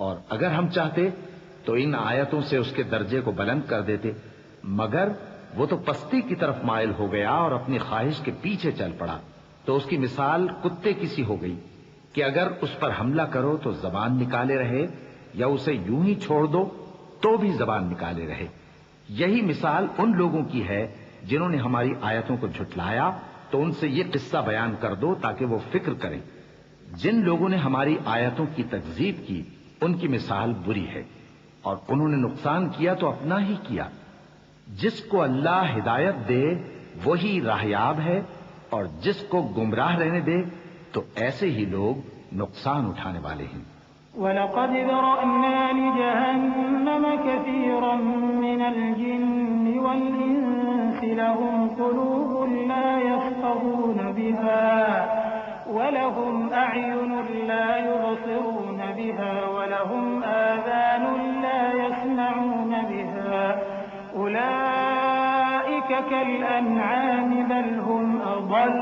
اور اگر ہم چاہتے تو ان آیتوں سے اس کے درجے کو بلند کر دیتے، مگر وہ تو پستی کی طرف مائل ہو گیا اور اپنی خواہش کے پیچھے چل پڑا. تو اس کی مثال کتے کی سی ہو گئی کہ اگر اس پر حملہ کرو تو زبان نکالے رہے یا اسے یوں ہی چھوڑ دو تو بھی زبان نکالے رہے. یہی مثال ان لوگوں کی ہے جنہوں نے ہماری آیتوں کو جھٹلایا تو ان سے یہ قصہ بیان کر دو تاکہ وہ فکر کریں. جن لوگوں نے ہماری آیتوں کی تکذیب کی ان کی مثال بری ہے اور انہوں نے نقصان کیا تو اپنا ہی کیا. جس کو اللہ ہدایت دے وہی راہیاب ہے اور جس کو گمراہ رہنے دے تو ایسے ہی لوگ نقصان اٹھانے والے ہیں. وَلَقَدْ ذَرَأْنَا لِجَهَنَّمَ كَثِيرًا مِنَ الْجِنِّ وَالْإِنسِ لَهُمْ قُلُوبٌ لَا يَفْقَهُونَ بِهَا وَلَهُمْ أَعْيُنٌ لَا يُبْصِرُونَ بِهَا وَلَهُمْ آذَانٌ لَا يَسْمَعُونَ بِهَا أُولَئِكَ كَالْأَنْعَامِ بَلْ هُمْ أَضَلُّ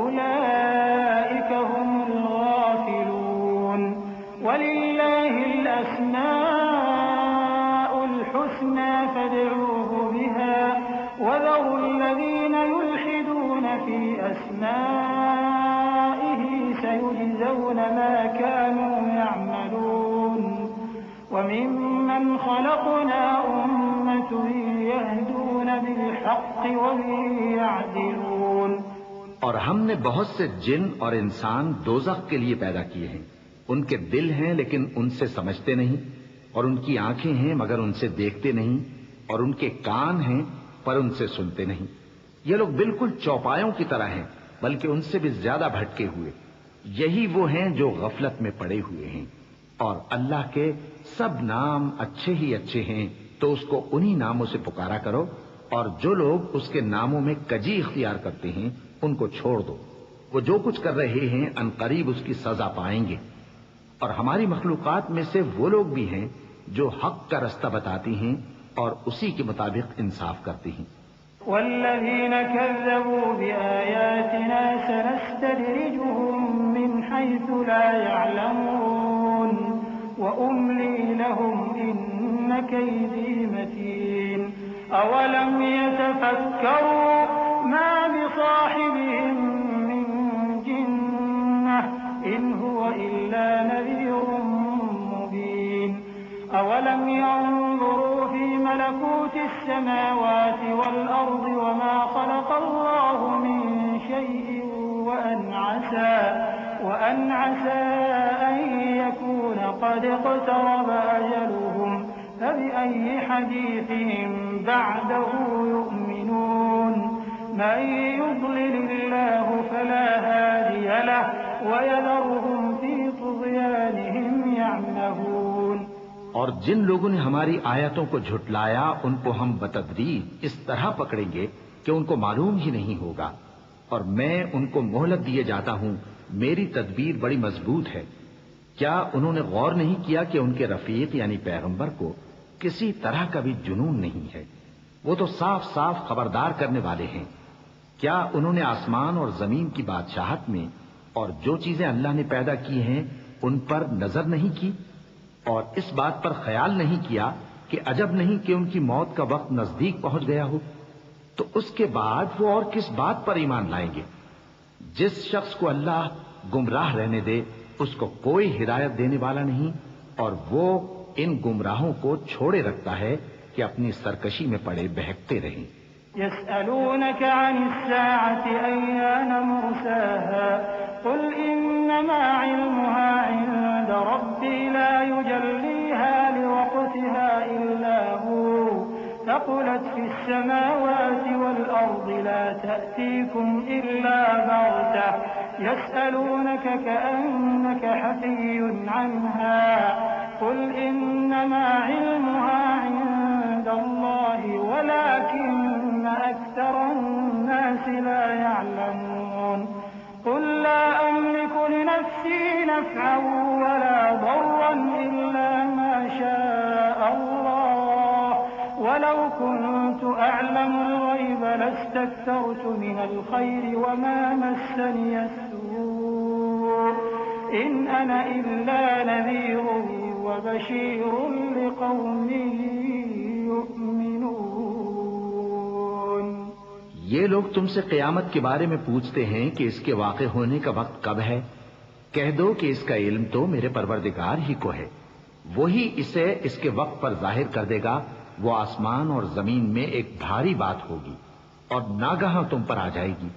أُولَئِكَ هُمُ الْغَافِلُونَ. وَلِلَّهِ الْأَسْمَاءُ الْحُسْنَى فَادْعُوهُ بِهَا وَذَرُوا الَّذِينَ يُلْحِدُونَ فِي أَسْمَائِهِ سَيُجْزَوْنَ مَا كَانُوا يَعْمَلُونَ. وَمِمَّنْ خَلَقْنَا أُمَّةٌ يَهْدُونَ بِالْحَقِّ وَبِهِ يَعْدِلُونَ. اور ہم نے بہت سے جن اور انسان دوزخ کے لیے پیدا کیے ہیں. ان کے دل ہیں لیکن ان سے سمجھتے نہیں، اور ان کی آنکھیں ہیں مگر ان سے دیکھتے نہیں، اور ان کے کان ہیں پر ان سے سنتے نہیں. یہ لوگ بالکل چوپایوں کی طرح ہیں بلکہ ان سے بھی زیادہ بھٹکے ہوئے. یہی وہ ہیں جو غفلت میں پڑے ہوئے ہیں. اور اللہ کے سب نام اچھے ہی اچھے ہیں، تو اس کو انہی ناموں سے پکارا کرو، اور جو لوگ اس کے ناموں میں کجی اختیار کرتے ہیں ان کو چھوڑ دو، وہ جو کچھ کر رہے ہیں عنقریب اس کی سزا پائیں گے۔ اور ہماری مخلوقات میں سے وہ لوگ بھی ہیں جو حق کا رستہ بتاتی ہیں اور اسی کے مطابق انصاف کرتی ہیں۔ والذين كذبوا بآياتنا سنستدرجهم من حيث لا يعلمون وأملي لهم إن كيدي متين أولم يتفكروا ما بصاحبهم من جنة إن هو إلا نذير مبين أولم ينظروا في ملكوت السماوات والأرض وما خلق الله من شيء وأن عسى أن يكون قد اقترب أجلهم فبأي حديث بعده يؤمنون من يضلل الله فلا هادي له ويذرهم في طغيانهم يعمهون۔ اور جن لوگوں نے ہماری آیتوں کو جھٹلایا ان کو ہم بتدریج اس طرح پکڑیں گے کہ ان کو معلوم ہی نہیں ہوگا، اور میں ان کو مہلت دیے جاتا ہوں، میری تدبیر بڑی مضبوط ہے۔ کیا انہوں نے غور نہیں کیا کہ ان کے رفیق یعنی پیغمبر کو کسی طرح کا بھی جنون نہیں ہے؟ وہ تو صاف صاف خبردار کرنے والے ہیں۔ کیا انہوں نے آسمان اور زمین کی بادشاہت میں اور جو چیزیں اللہ نے پیدا کی ہیں ان پر نظر نہیں کی، اور اس بات پر خیال نہیں کیا کہ عجب نہیں کہ ان کی موت کا وقت نزدیک پہنچ گیا ہو؟ تو اس کے بعد وہ اور کس بات پر ایمان لائیں گے؟ جس شخص کو اللہ گمراہ رہنے دے اس کو کوئی ہدایت دینے والا نہیں، اور وہ ان گمراہوں کو چھوڑے رکھتا ہے کہ اپنی سرکشی میں پڑے بہکتے رہیں۔ يسألونك عن الساعة أيان مرساها قل إنما علمها عند ربي لا يجليها لوقتها إلا هو ثقلت في السماوات والأرض لا تأتيكم إلا بغتة يسألونك كأنك حفي عنها قل إنما علمها عند الله ولكن أكثر الناس لا يعلمون قل لا أملك لنفسي نفعا ولا ضرا إلا ما شاء الله ولو كنت أعلم الغيب لاستكثرت من الخير وما مسني السوء إن أنا إلا نذير وبشير لقوم يؤمنون۔ یہ لوگ تم سے قیامت کے بارے میں پوچھتے ہیں کہ اس کے واقع ہونے کا وقت کب ہے؟ کہہ دو کہ اس کا علم تو میرے پروردگار ہی کو ہے، وہی اسے اس کے وقت پر ظاہر کر دے گا۔ وہ آسمان اور زمین میں ایک بھاری بات ہوگی اور ناگہاں تم پر آ جائے گی۔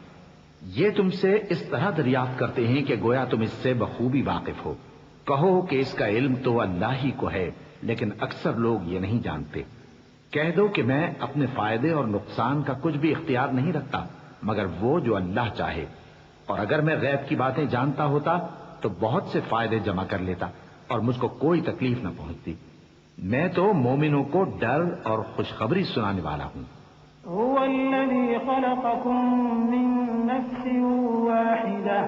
یہ تم سے اس طرح دریافت کرتے ہیں کہ گویا تم اس سے بخوبی واقف ہو۔ کہو کہ اس کا علم تو اللہ ہی کو ہے، لیکن اکثر لوگ یہ نہیں جانتے۔ کہہ دو کہ میں اپنے فائدے اور نقصان کا کچھ بھی اختیار نہیں رکھتا مگر وہ جو اللہ چاہے، اور اگر میں غیب کی باتیں جانتا ہوتا تو بہت سے فائدے جمع کر لیتا اور مجھ کو کوئی تکلیف نہ پہنچتی۔ میں تو مومنوں کو ڈر اور خوشخبری سنانے والا ہوں۔ هو الذي خلقكم من نفس واحدة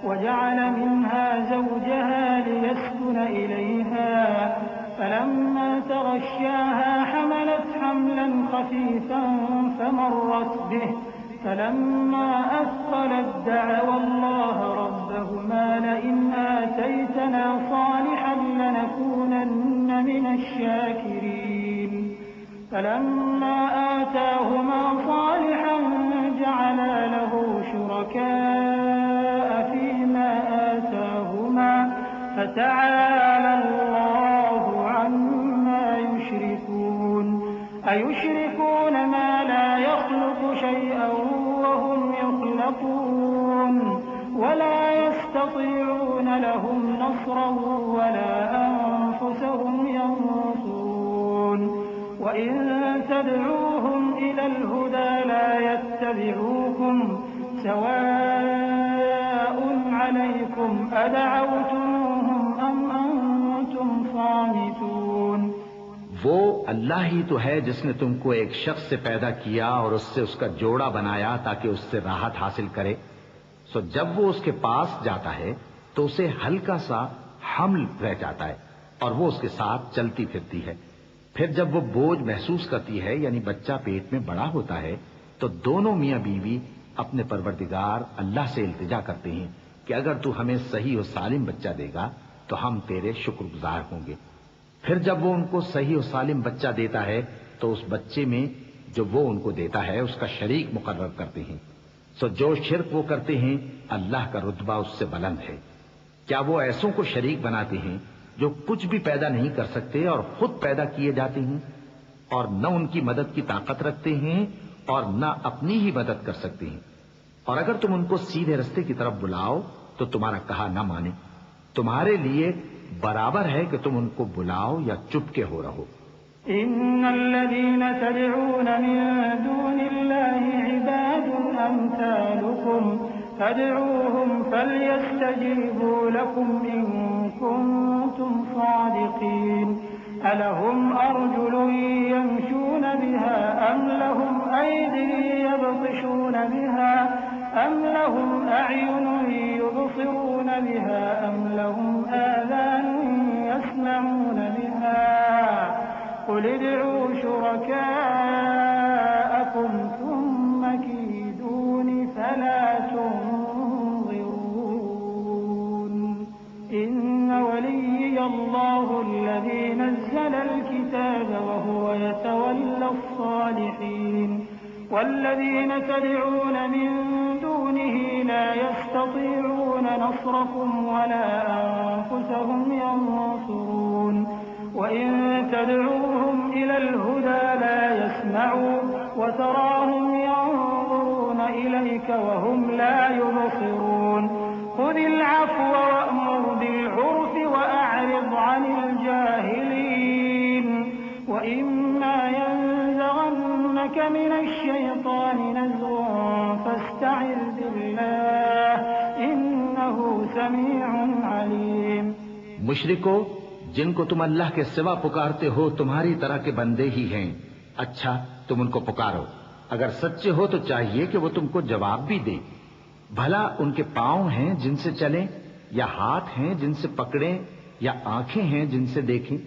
وجعل منها زوجها ليسكن إليها فلما تغشاها حملت حملا خفيفا فمرت به فلما أثقلت دعوا الله ربهما لئن آتيتنا صالحا لنكونن من الشاكرين فلما آتاهما صالحا جعلا له شركاء فيما آتاهما فتعالى الله عما يشركون أيشركون ما لا يخلق شيئا وهم يخلقون ولا يستطيعون لهم نصرا ولا أنفسهم ينصرون وإن تدعوهم إلى الهدى لا يتبعوكم سواء عليكم أدعوتموهم أم أنتم اللہ ہی تو ہے جس نے تم کو ایک شخص سے پیدا کیا اور اس سے اس کا جوڑا بنایا تاکہ اس سے راحت حاصل کرے. سو جب وہ اس کے پاس جاتا ہے تو اسے ہلکا سا حمل رہ جاتا ہے اور وہ اس کے ساتھ چلتی پھرتی ہے. پھر جب وہ بوجھ محسوس کرتی ہے یعنی بچہ پیٹ میں بڑا ہوتا ہے تو دونوں میاں بیوی اپنے پروردگار اللہ سے التجا کرتے ہیں کہ اگر تو ہمیں صحیح و سالم بچہ دے گا تو ہم تیرے شکر گزار ہوں گے. پھر جب وہ ان کو صحیح و سالم بچہ دیتا ہے تو اس بچے میں جو وہ ان کو دیتا ہے اس کا شریک مقرر کرتے ہیں. سو جو شرک وہ کرتے ہیں اللہ کا رتبہ اس سے بلند ہے. کیا وہ ایسوں کو شریک بناتے ہیں جو کچھ بھی پیدا نہیں کر سکتے اور خود پیدا کیے جاتے ہیں اور نہ ان کی مدد کی طاقت رکھتے ہیں اور نہ اپنی ہی مدد کر سکتے ہیں. اور اگر تم ان کو سیدھے رستے کی طرف بلاؤ تو تمہارا کہا نہ مانے. تمہارے لیے برابر ہے کہ تم ان کو بلاؤ یا چپ کے ہو رہو. ان الذين تدعون من دون الله عباد امثالكم فادعوهم فليستجيبوا لكم ان كنتم صادقين. ألهم أرجل يمشون بها أم لهم أيدي يبطشون بها أم لهم أعين يبصرون بها أم لهم آذان يسمعون بها قل ادعوا شركاءكم ثم كيدون فلا تنظرون. إن وليي الله الذي نزل الكتاب وهو يتولى الصالحين والذين تدعون من دونه لا يستطيعون نصركم ولا أنفسهم ينصرون. وإن تدعوهم إلى الهدى لا يسمعوا وتراهم ينظرون إليك وهم لا يبصرون. خذ العفو وأمر بالعرف وأعرض عن الجاهلين. وإما ينزغنك من الشيطان نزغ فاستعذ بالله إنه سميع عليم. مشرکو جن کو تم اللہ کے سوا پکارتے ہو تمہاری طرح کے بندے ہی ہیں. اچھا تم ان کو پکارو. اگر سچے ہو تو چاہیے کہ وہ تم کو جواب بھی دیں. بھلا ان کے پاؤں ہیں جن سے چلیں یا ہاتھ ہیں جن سے پکڑیں یا آنکھیں ہیں جن سے دیکھیں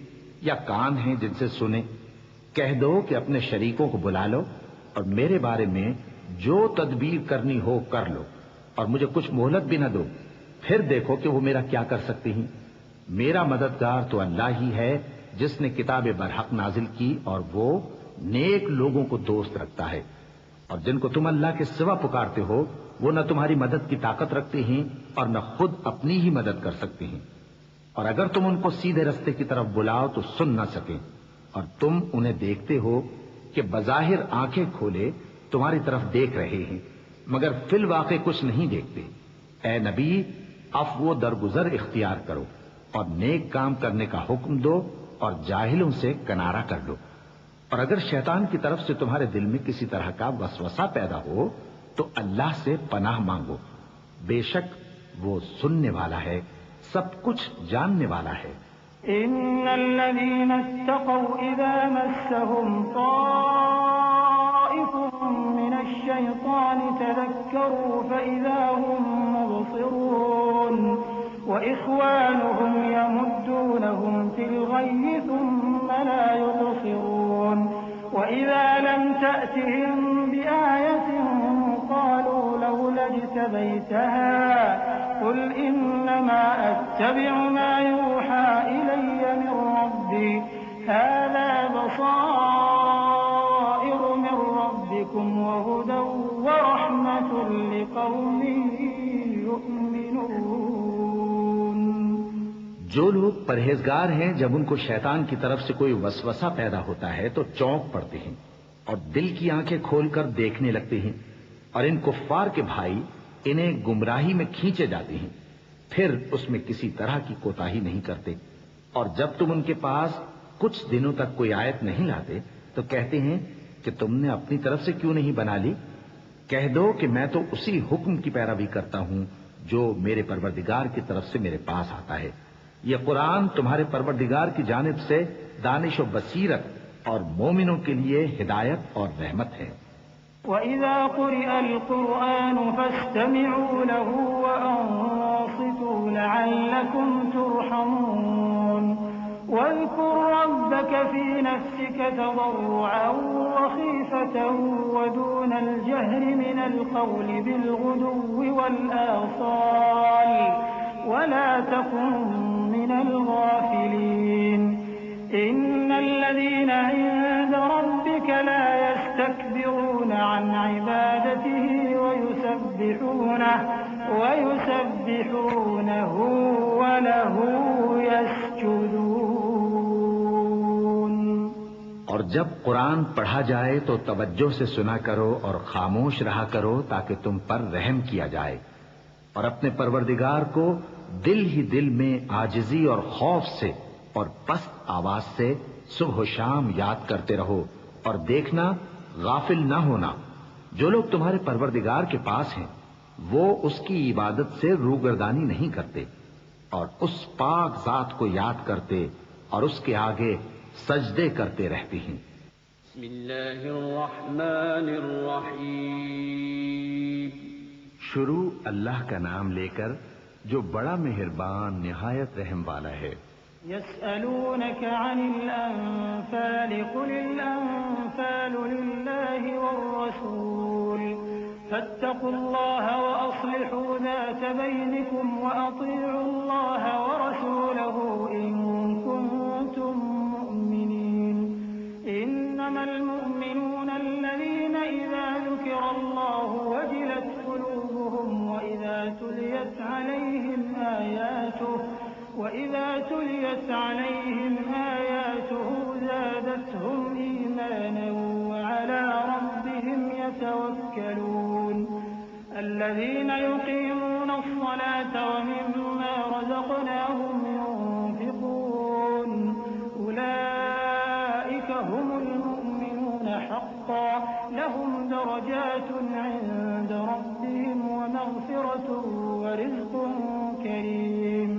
یا کان ہیں جن سے سنیں. کہہ دو کہ اپنے شریکوں کو بلا لو اور میرے بارے میں جو تدبیر کرنی ہو کر لو اور مجھے کچھ مہلت بھی نہ دو. پھر دیکھو کہ وہ میرا کیا کر سکتے ہیں. میرا مددگار تو اللہ ہی ہے جس نے کتاب برحق نازل کی اور وہ نیک لوگوں کو دوست رکھتا ہے. اور جن کو تم اللہ کے سوا پکارتے ہو وہ نہ تمہاری مدد کی طاقت رکھتے ہیں اور نہ خود اپنی ہی مدد کر سکتے ہیں. اور اگر تم ان کو سیدھے رستے کی طرف بلاؤ تو سن نہ سکیں اور تم انہیں دیکھتے ہو کہ بظاہر آنکھیں کھولے تمہاری طرف دیکھ رہے ہیں مگر فی الواقع کچھ نہیں دیکھتے. اے نبی عفو و درگزر اختیار کرو اور نیک کام کرنے کا حکم دو اور جاہلوں سے کنارہ کر لو. اور اگر شیطان کی طرف سے تمہارے دل میں کسی طرح کا وسوسہ پیدا ہو تو اللہ سے پناہ مانگو. بے شک وہ سننے والا ہے سب کچھ جاننے والا ہے. ان الذين اتقوا اذا مسهم طائف من الشيطان تذكروا فاذا هم مبصرون واخوانهم يمدونهم في الغي ثم لا يبصرون. واذا لم تأتهم بآية قالوا لولا اجتبيتها قل إنما أتبع ما يوحى إلي من ربي هذا بصائر من ربكم وهدى ورحمة لقوم يؤمنون. جو لوگ پرہیزگار ہیں جب ان کو شیطان کی طرف سے کوئی وسوسہ پیدا ہوتا ہے تو چونک پڑتے ہیں اور دل کی آنکھیں کھول کر دیکھنے لگتے ہیں اور ان کفار کے بھائی انہیں گمراہی میں کھینچے جاتے ہیں. پھر اس میں کسی طرح کی کوتاہی نہیں کرتے. اور جب تم ان کے پاس کچھ دنوں تک کوئی آیت نہیں لاتے تو کہتے ہیں کہ تم نے اپنی طرف سے کیوں نہیں بنا لی. کہہ دو کہ میں تو اسی حکم کی پیروی کرتا ہوں جو میرے پروردگار کی طرف سے میرے پاس آتا ہے. یہ قرآن تمہارے پروردگار کی جانب سے دانش و بصیرت اور مومنوں کے لیے ہدایت اور رحمت ہے۔ وَإِذَا قُرِئَ الْقُرْآنُ فَاسْتَمِعُوا لَهُ وَأَنصِتُوا لَعَلَّكُمْ تُرْحَمُونَ وَاذْكُر رَّبَّكَ فِي نَفْسِكَ تَضَرُّعًا وَخِيفَةً وَدُونَ الْجَهْرِ مِنَ الْقَوْلِ بِالْغُدُوِّ وَالْآصَالِ وَلَا تَكُن مِّنَ الْغَافِلِينَ إِنَّ الَّذِينَ عِندَ رَبِّكَ لَا يَسْتَكْبِرُونَ عَنْ عِبَادَتِهِ وَيُسَبِّحُونَهُ وَلَهُ يَسْجُدُونَ۔ اور جب قرآن پڑھا جائے تو توجہ سے سنا کرو اور خاموش رہا کرو تاکہ تم پر رحم کیا جائے، اور اپنے پروردگار کو دل ہی دل میں عاجزی اور خوف سے اور پست آواز سے صبح و شام یاد کرتے رہو، اور دیکھنا غافل نہ ہونا۔ جو لوگ تمہارے پروردگار کے پاس ہیں وہ اس کی عبادت سے روگردانی نہیں کرتے، اور اس پاک ذات کو یاد کرتے اور اس کے آگے سجدے کرتے رہتے ہیں۔ بسم اللہ الرحمن الرحیم۔ شروع اللہ کا نام لے کر جو بڑا مہربان نہایت رحم والا ہے۔ يسألونك عن الأنفال قل الأنفال لله والرسول فاتقوا الله وأصلحوا ذات بينكم وأطيعوا الله ورسوله إن كنتم مؤمنين إنما المؤمنون الذين إذا ذكر الله وجلت قلوبهم وإذا تليت عليهم آياته زادتهم إيمانا وعلى ربهم يتوكلون الذين يقيمون الصلاة ومما رزقناهم ينفقون أولئك هم المؤمنون حقا لهم درجات عند ربهم ومغفرة ورزق كريم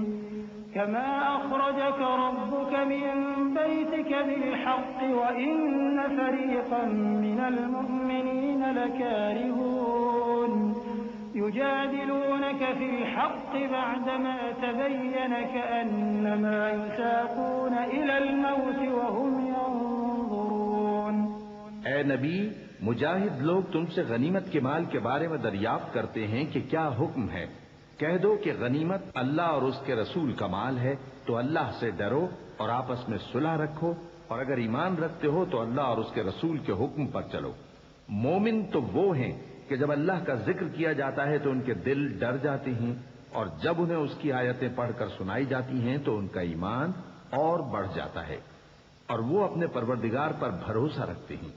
كما أخرجك ربك من بيتك بالحق وإن فريقا من المؤمنين لكارهون يجادلونك في الحق بعدما تبين كأنما يساقون إلى الموت وهم ينظرون۔ اے نبی، مجاہد لوگ تم سے غنیمت کے مال کے بارے میں دریافت کرتے ہیں کہ کیا حکم ہے۔ کہہ دو کہ غنیمت اللہ اور اس کے رسول کا مال ہے، تو اللہ سے ڈرو اور آپس میں صلح رکھو، اور اگر ایمان رکھتے ہو تو اللہ اور اس کے رسول کے حکم پر چلو۔ مومن تو وہ ہیں کہ جب اللہ کا ذکر کیا جاتا ہے تو ان کے دل ڈر جاتے ہیں، اور جب انہیں اس کی آیتیں پڑھ کر سنائی جاتی ہیں تو ان کا ایمان اور بڑھ جاتا ہے، اور وہ اپنے پروردگار پر بھروسہ رکھتے ہیں،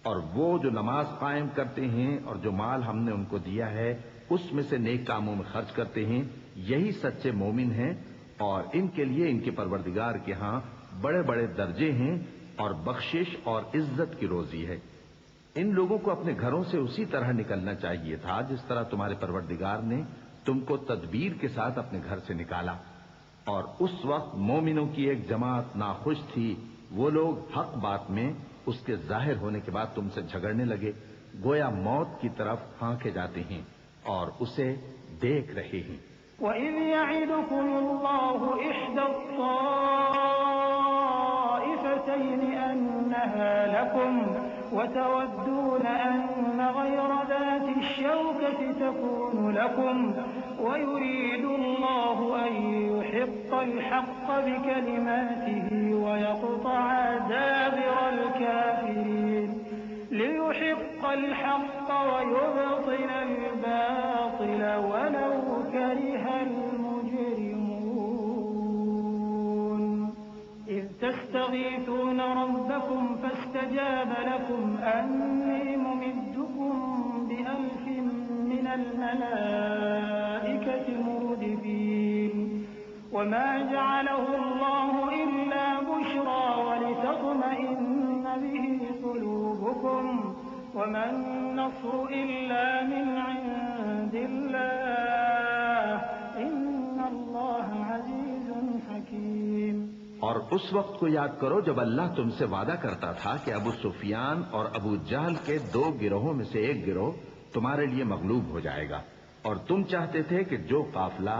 اور وہ جو نماز قائم کرتے ہیں اور جو مال ہم نے ان کو دیا ہے اس میں سے نیک کاموں میں خرچ کرتے ہیں، یہی سچے مومن ہیں، اور ان کے لیے ان کے پروردگار کے ہاں بڑے بڑے درجے ہیں اور بخشش اور عزت کی روزی ہے۔ ان لوگوں کو اپنے گھروں سے اسی طرح نکلنا چاہیے تھا جس طرح تمہارے پروردگار نے تم کو تدبیر کے ساتھ اپنے گھر سے نکالا، اور اس وقت مومنوں کی ایک جماعت ناخوش تھی، وہ لوگ حق بات میں اس کے ظاہر ہونے کے بعد تم سے جھگڑنے لگے، گویا موت کی طرف ہانکے جاتے ہیں اور اسے دیکھ رہے ہیں۔ وَإِذْ يَعِدُكُمُ اللَّهُ إِحْدَى الطَّائِفَتَيْنِ أَنَّهَا لَكُمْ وَتَوَدُّونَ أَنَّ غَيْرَ ذَاتِ الشَّوْكَةِ تَكُونُ لَكُمْ وَيُرِيدُ اللَّهُ أَن يُحِقَّ الْحَقَّ بِكَلِمَاتِهِ وَيَقْطَعَ دَابِرَ الْكَافِرِينَ لِيُحِقَّ الْحَقَّ وَيُبْطِلَ الْبَاطِلَ وَلَوْ كَرِهَ الْمُجْرِمُونَ إِذْ تَسْتَغِيثُونَ رَبَّكُمْ فَاسْتَجَابَ لَكُمْ أَنِّي مُمِدُّكُمْ بِأَلْفٍ مِّنَ الْمَلَائِكَةِ مُرْدِفِينَ وَمَا جَعَلَهُ اللَّهُ إِلَّا بُشْرَى وَلِتَطْمَئِنَّ بِهِ قُلُوبُكُمْ وَمَا النَّصْرُ إِلَّا مِنْ عِندِ اللَّهِ إِنَّ اللَّهَ عَزِيزٌ حَكِيمٌ۔ اور اور اس وقت کو یاد کرو جب اللہ تم سے وعدہ کرتا تھا کہ ابو سفیان اور ابو جہل کے 2 گروہوں میں سے ایک گروہ تمہارے لیے مغلوب ہو جائے گا، اور تم چاہتے تھے کہ جو قافلہ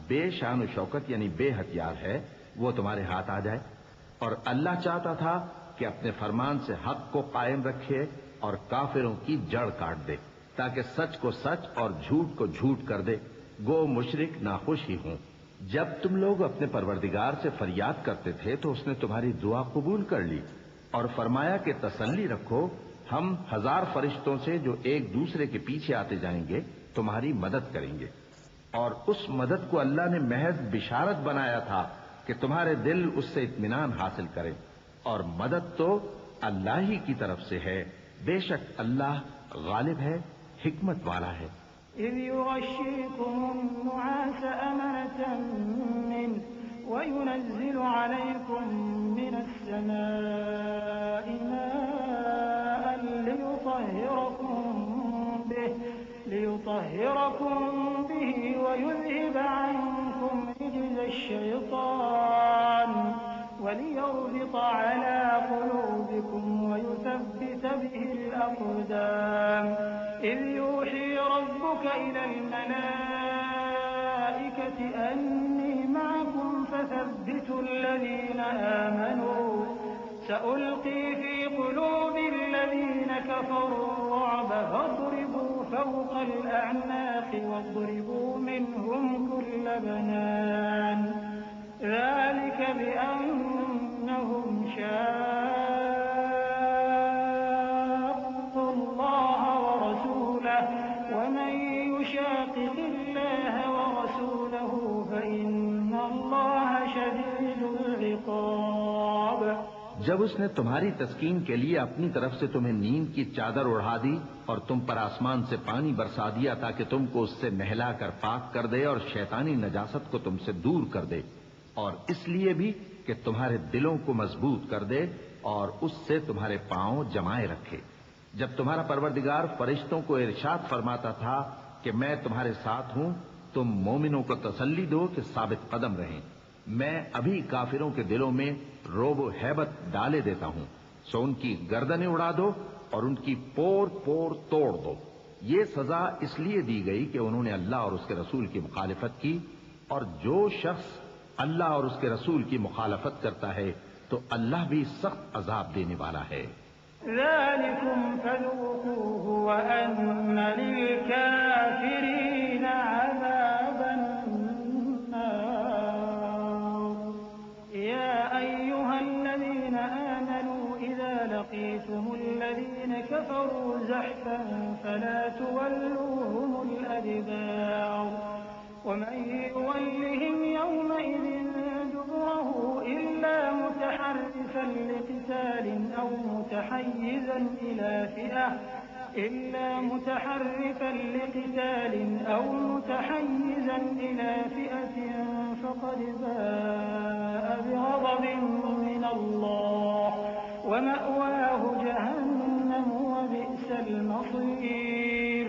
بے شان و شوکت یعنی بے ہتھیار ہے وہ تمہارے ہاتھ آ جائے، اور اللہ چاہتا تھا کہ اپنے فرمان سے حق کو قائم رکھے اور کافروں کی جڑ کاٹ دے، تاکہ سچ کو سچ اور جھوٹ کو جھوٹ کر دے، گو مشرک ناخوش ہی ہوں۔ جب تم لوگ اپنے پروردگار سے فریاد کرتے تھے تو اس نے تمہاری دعا قبول کر لی اور فرمایا کہ تسلی رکھو، ہم 1000 فرشتوں سے جو ایک دوسرے کے پیچھے آتے جائیں گے تمہاری مدد کریں گے۔ اور اس مدد کو اللہ نے محض بشارت بنایا تھا کہ تمہارے دل اس سے اطمینان حاصل کریں، اور مدد تو اللہ ہی کی طرف سے ہے، بے شک اللہ غالب ہے، حکمت والا ہے۔ إذ يغشيكم النعاس أمنة منه وينزل عليكم من السماء ماء ليطهركم به ويذهب عنكم رجز الشيطان وليربط على قلوبكم ويثبت به الأقدام إذ يوحي ربك إلى الملائكة أني معكم فثبتوا الذين آمنوا سألقي في قلوب الذين كفروا الرعب فاضربوا فوق الأعناق واضربوا منهم كل بنان ذلك بأنهم شاقوا الله ورسوله ومن يشاقق الله ورسوله فإن الله شديد العقاب۔ جب اس نے تمہاری تسکین کے لیے اپنی طرف سے تمہیں نیند کی چادر اڑا دی اور تم پر آسمان سے پانی برسا دیا تاکہ تم کو اس سے نہلا کر پاک کر دے اور شیطانی نجاست کو تم سے دور کر دے، اور اس لیے بھی کہ تمہارے دلوں کو مضبوط کر دے اور اس سے تمہارے پاؤں جمائے رکھے، جب تمہارا پروردگار فرشتوں کو ارشاد فرماتا تھا کہ میں تمہارے ساتھ ہوں، تم مومنوں کو تسلی دو کہ ثابت قدم رہیں، میں ابھی کافروں کے دلوں میں رعب و ہیبت ڈالے دیتا ہوں، سو ان کی گردنیں اڑا دو اور ان کی پور پور توڑ دو۔ یہ سزا اس لیے دی گئی کہ انہوں نے اللہ اور اس کے رسول کی مخالفت کی، اور جو شخص اللہ اور اس کے رسول کی مخالفت کرتا ہے تو اللہ بھی سخت عذاب دینے والا ہے۔ ذلكم فذوقوه وأن للكافرين عذاب النار۔ يا أيها الذين آمنوا إذا لقيتم الذين كفروا زحفا فلا تولوهم الأدبار ومن يولهم يومئذ دبره إلا متحرفا لقتال أو متحيزا إلى فئة فقد باء بغضب من الله ومأواه جهنم وبئس المصير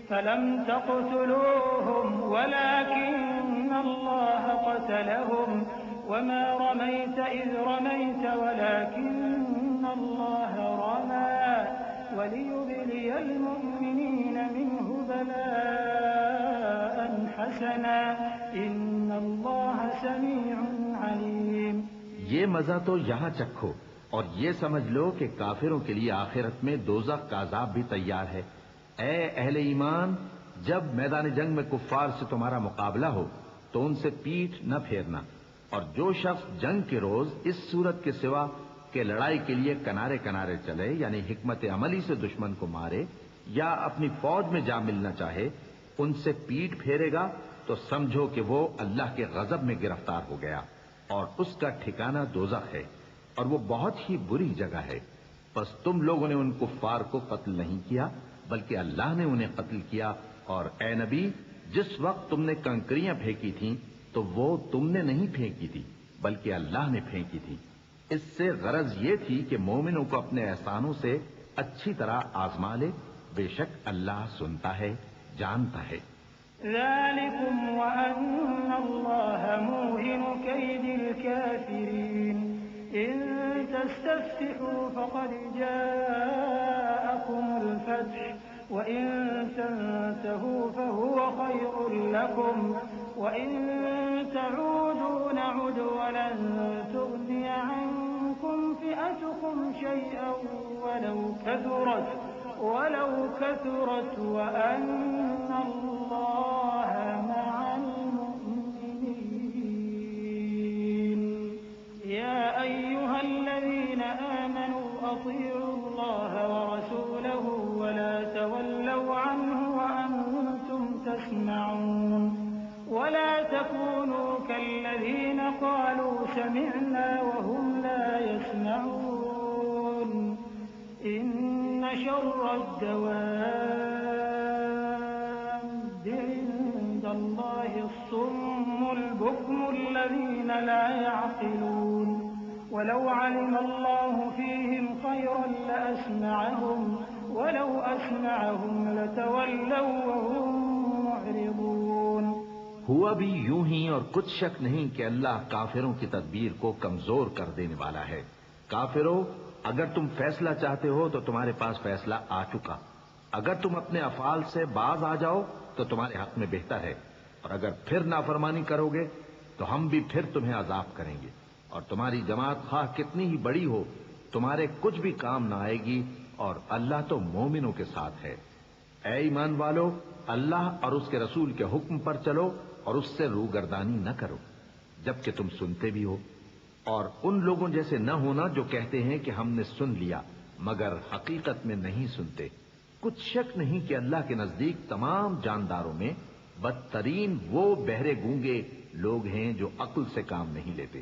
فلم تقتلوهم ولكن الله قتلهم وما رميت إذ رميت ولكن الله رمى وليبلي المؤمنين منه بلاء حسنا إن الله سميع عليم۔ یہ مزہ تو یہاں چکھو اور یہ سمجھ لو کہ کافروں کے لیے آخرت میں دوزخ کا عذاب بھی تیار ہے۔ اے اہل ایمان، جب میدان جنگ میں کفار سے تمہارا مقابلہ ہو تو ان سے پیٹھ نہ پھیرنا، اور جو شخص جنگ کے روز اس صورت کے سوا کہ لڑائی کے لیے کنارے کنارے چلے یعنی حکمت عملی سے دشمن کو مارے یا اپنی فوج میں جا ملنا چاہے، ان سے پیٹ پھیرے گا تو سمجھو کہ وہ اللہ کے غضب میں گرفتار ہو گیا، اور اس کا ٹھکانہ دوزخ ہے، اور وہ بہت ہی بری جگہ ہے۔ بس تم لوگوں نے ان کفار کو قتل نہیں کیا بلکہ اللہ نے انہیں قتل کیا، اور اے نبی، جس وقت تم نے کنکریاں پھینکی تھیں تو وہ تم نے نہیں پھینکی تھی بلکہ اللہ نے پھینکی تھی۔ اس سے غرض یہ تھی کہ مومنوں کو اپنے احسانوں سے اچھی طرح آزما لے، بے شک اللہ سنتا ہے، جانتا ہے۔ ذلكم وأن الله موهن كيد الكافرين إن تستفتحوا فقد جاءكم الفتح وإن تنتهوا فهو خير لكم وإن تعودوا نعد ولن تغني عنكم فئتكم شيئا ولو كثرت وأن الله مع المؤمنين يا أيها الذين آمنوا أطيعوا الله ورسوله ولا تولوا عنه وأنتم تسمعون ولا تكونوا كالذين قالوا سمعنا وهم لا يسمعون إن شر الدواب عند الله الصم البكم الذين لا يعقلون ولو علم الله فيهم خيرا لأسمعهم ولو أسمعهم لتولوا وهم معرضون. ہوا بھی یوں ہی اور کچھ شک نہیں کہ اللہ کافروں کی تدبیر کو کمزور کر دینے والا ہے. کافروں، اگر تم فیصلہ چاہتے ہو تو تمہارے پاس فیصلہ آ چکا. اگر تم اپنے افعال سے باز آ جاؤ تو تمہارے حق میں بہتر ہے، اور اگر پھر نافرمانی کرو گے تو ہم بھی پھر تمہیں عذاب کریں گے. اور تمہاری جماعت خواہ کتنی ہی بڑی ہو تمہارے کچھ بھی کام نہ آئے گی، اور اللہ تو مومنوں کے ساتھ ہے. اے ایمان والو، اللہ اور اس کے رسول کے حکم پر چلو اور اس سے روگردانی نہ کرو جبکہ تم سنتے بھی ہو، اور ان لوگوں جیسے نہ ہونا جو کہتے ہیں کہ ہم نے سن لیا مگر حقیقت میں نہیں سنتے. کچھ شک نہیں کہ اللہ کے نزدیک تمام جانداروں میں بدترین وہ بہرے گونگے لوگ ہیں جو عقل سے کام نہیں لیتے.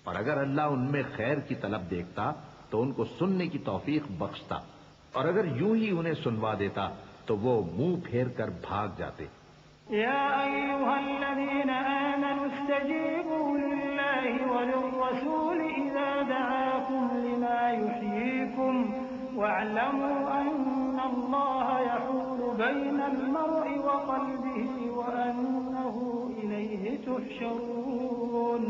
اور اگر اللہ ان میں خیر کی طلب دیکھتا تو ان کو سننے کی توفیق بخشتا، اور اگر یوں ہی انہیں سنوا دیتا تو وہ منہ پھیر کر بھاگ جاتے. يا أيها الذين آمنوا استجيبوا لله وللرسول إذا دعاكم لما يحييكم واعلموا أن الله يحول بين المرء وقلبه وأنه إليه تحشرون.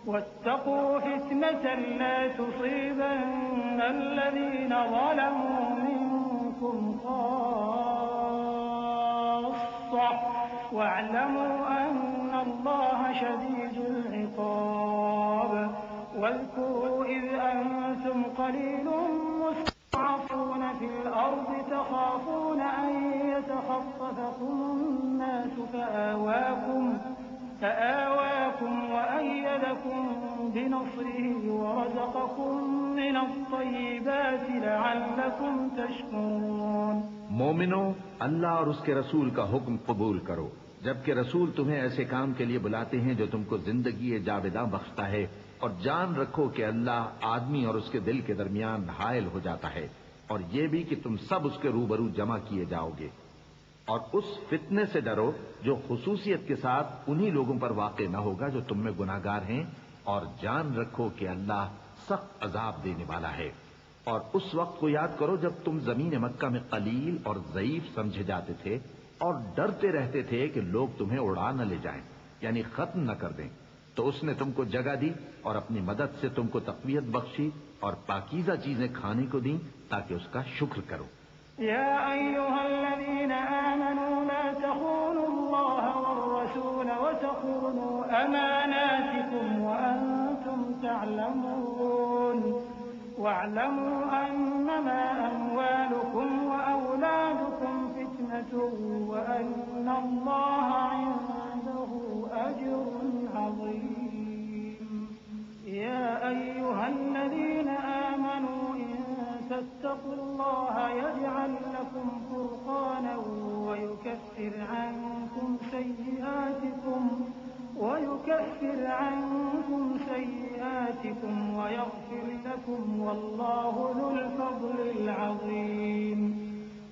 واتقوا فتنة لا تصيبن الذين ظلموا منكم خاصة واعلموا أن الله شديد العقاب. واذكروا إذ أنتم قليل مستضعفون في الأرض تخافون أن يتخطفكم الناس فآواكم وأيدكم بنصره ورزقكم من الطيبات لعلكم تشكرون. مومنو، اللہ اور اس کے رسول کا حکم قبول کرو جبکہ رسول تمہیں ایسے کام کے لیے بلاتے ہیں جو تم کو زندگی جاوداں بخشتا ہے، اور جان رکھو کہ اللہ آدمی اور اس کے دل کے درمیان حائل ہو جاتا ہے، اور یہ بھی کہ تم سب اس کے روبرو جمع کیے جاؤ گے. اور اس فتنے سے ڈرو جو خصوصیت کے ساتھ انہی لوگوں پر واقع نہ ہوگا جو تم میں گناہگار ہیں، اور جان رکھو کہ اللہ سخت عذاب دینے والا ہے. اور اس وقت کو یاد کرو جب تم زمین مکہ میں قلیل اور ضعیف سمجھے جاتے تھے اور ڈرتے رہتے تھے کہ لوگ تمہیں اڑا نہ لے جائیں، یعنی ختم نہ کر دیں. تو اس نے تم کو جگہ دی اور اپنی مدد سے تم کو تقویت بخشی اور پاکیزہ چیزیں کھانے کو دیں تاکہ اس کا شکر کرو. يا أيها الذين آمنوا لا تخونوا الله والرسول وتخونوا أماناتكم وأنتم تعلمون. واعلموا أنما أموالكم وأولادكم فتنة وأن الله عنده أجر عظيم. يا أيها الذين آمنوا إن تتقوا الله يجعل لكم فرقانا ويكفر عنكم سيئاتكم ويغفر لكم والله ذو الفضل العظيم.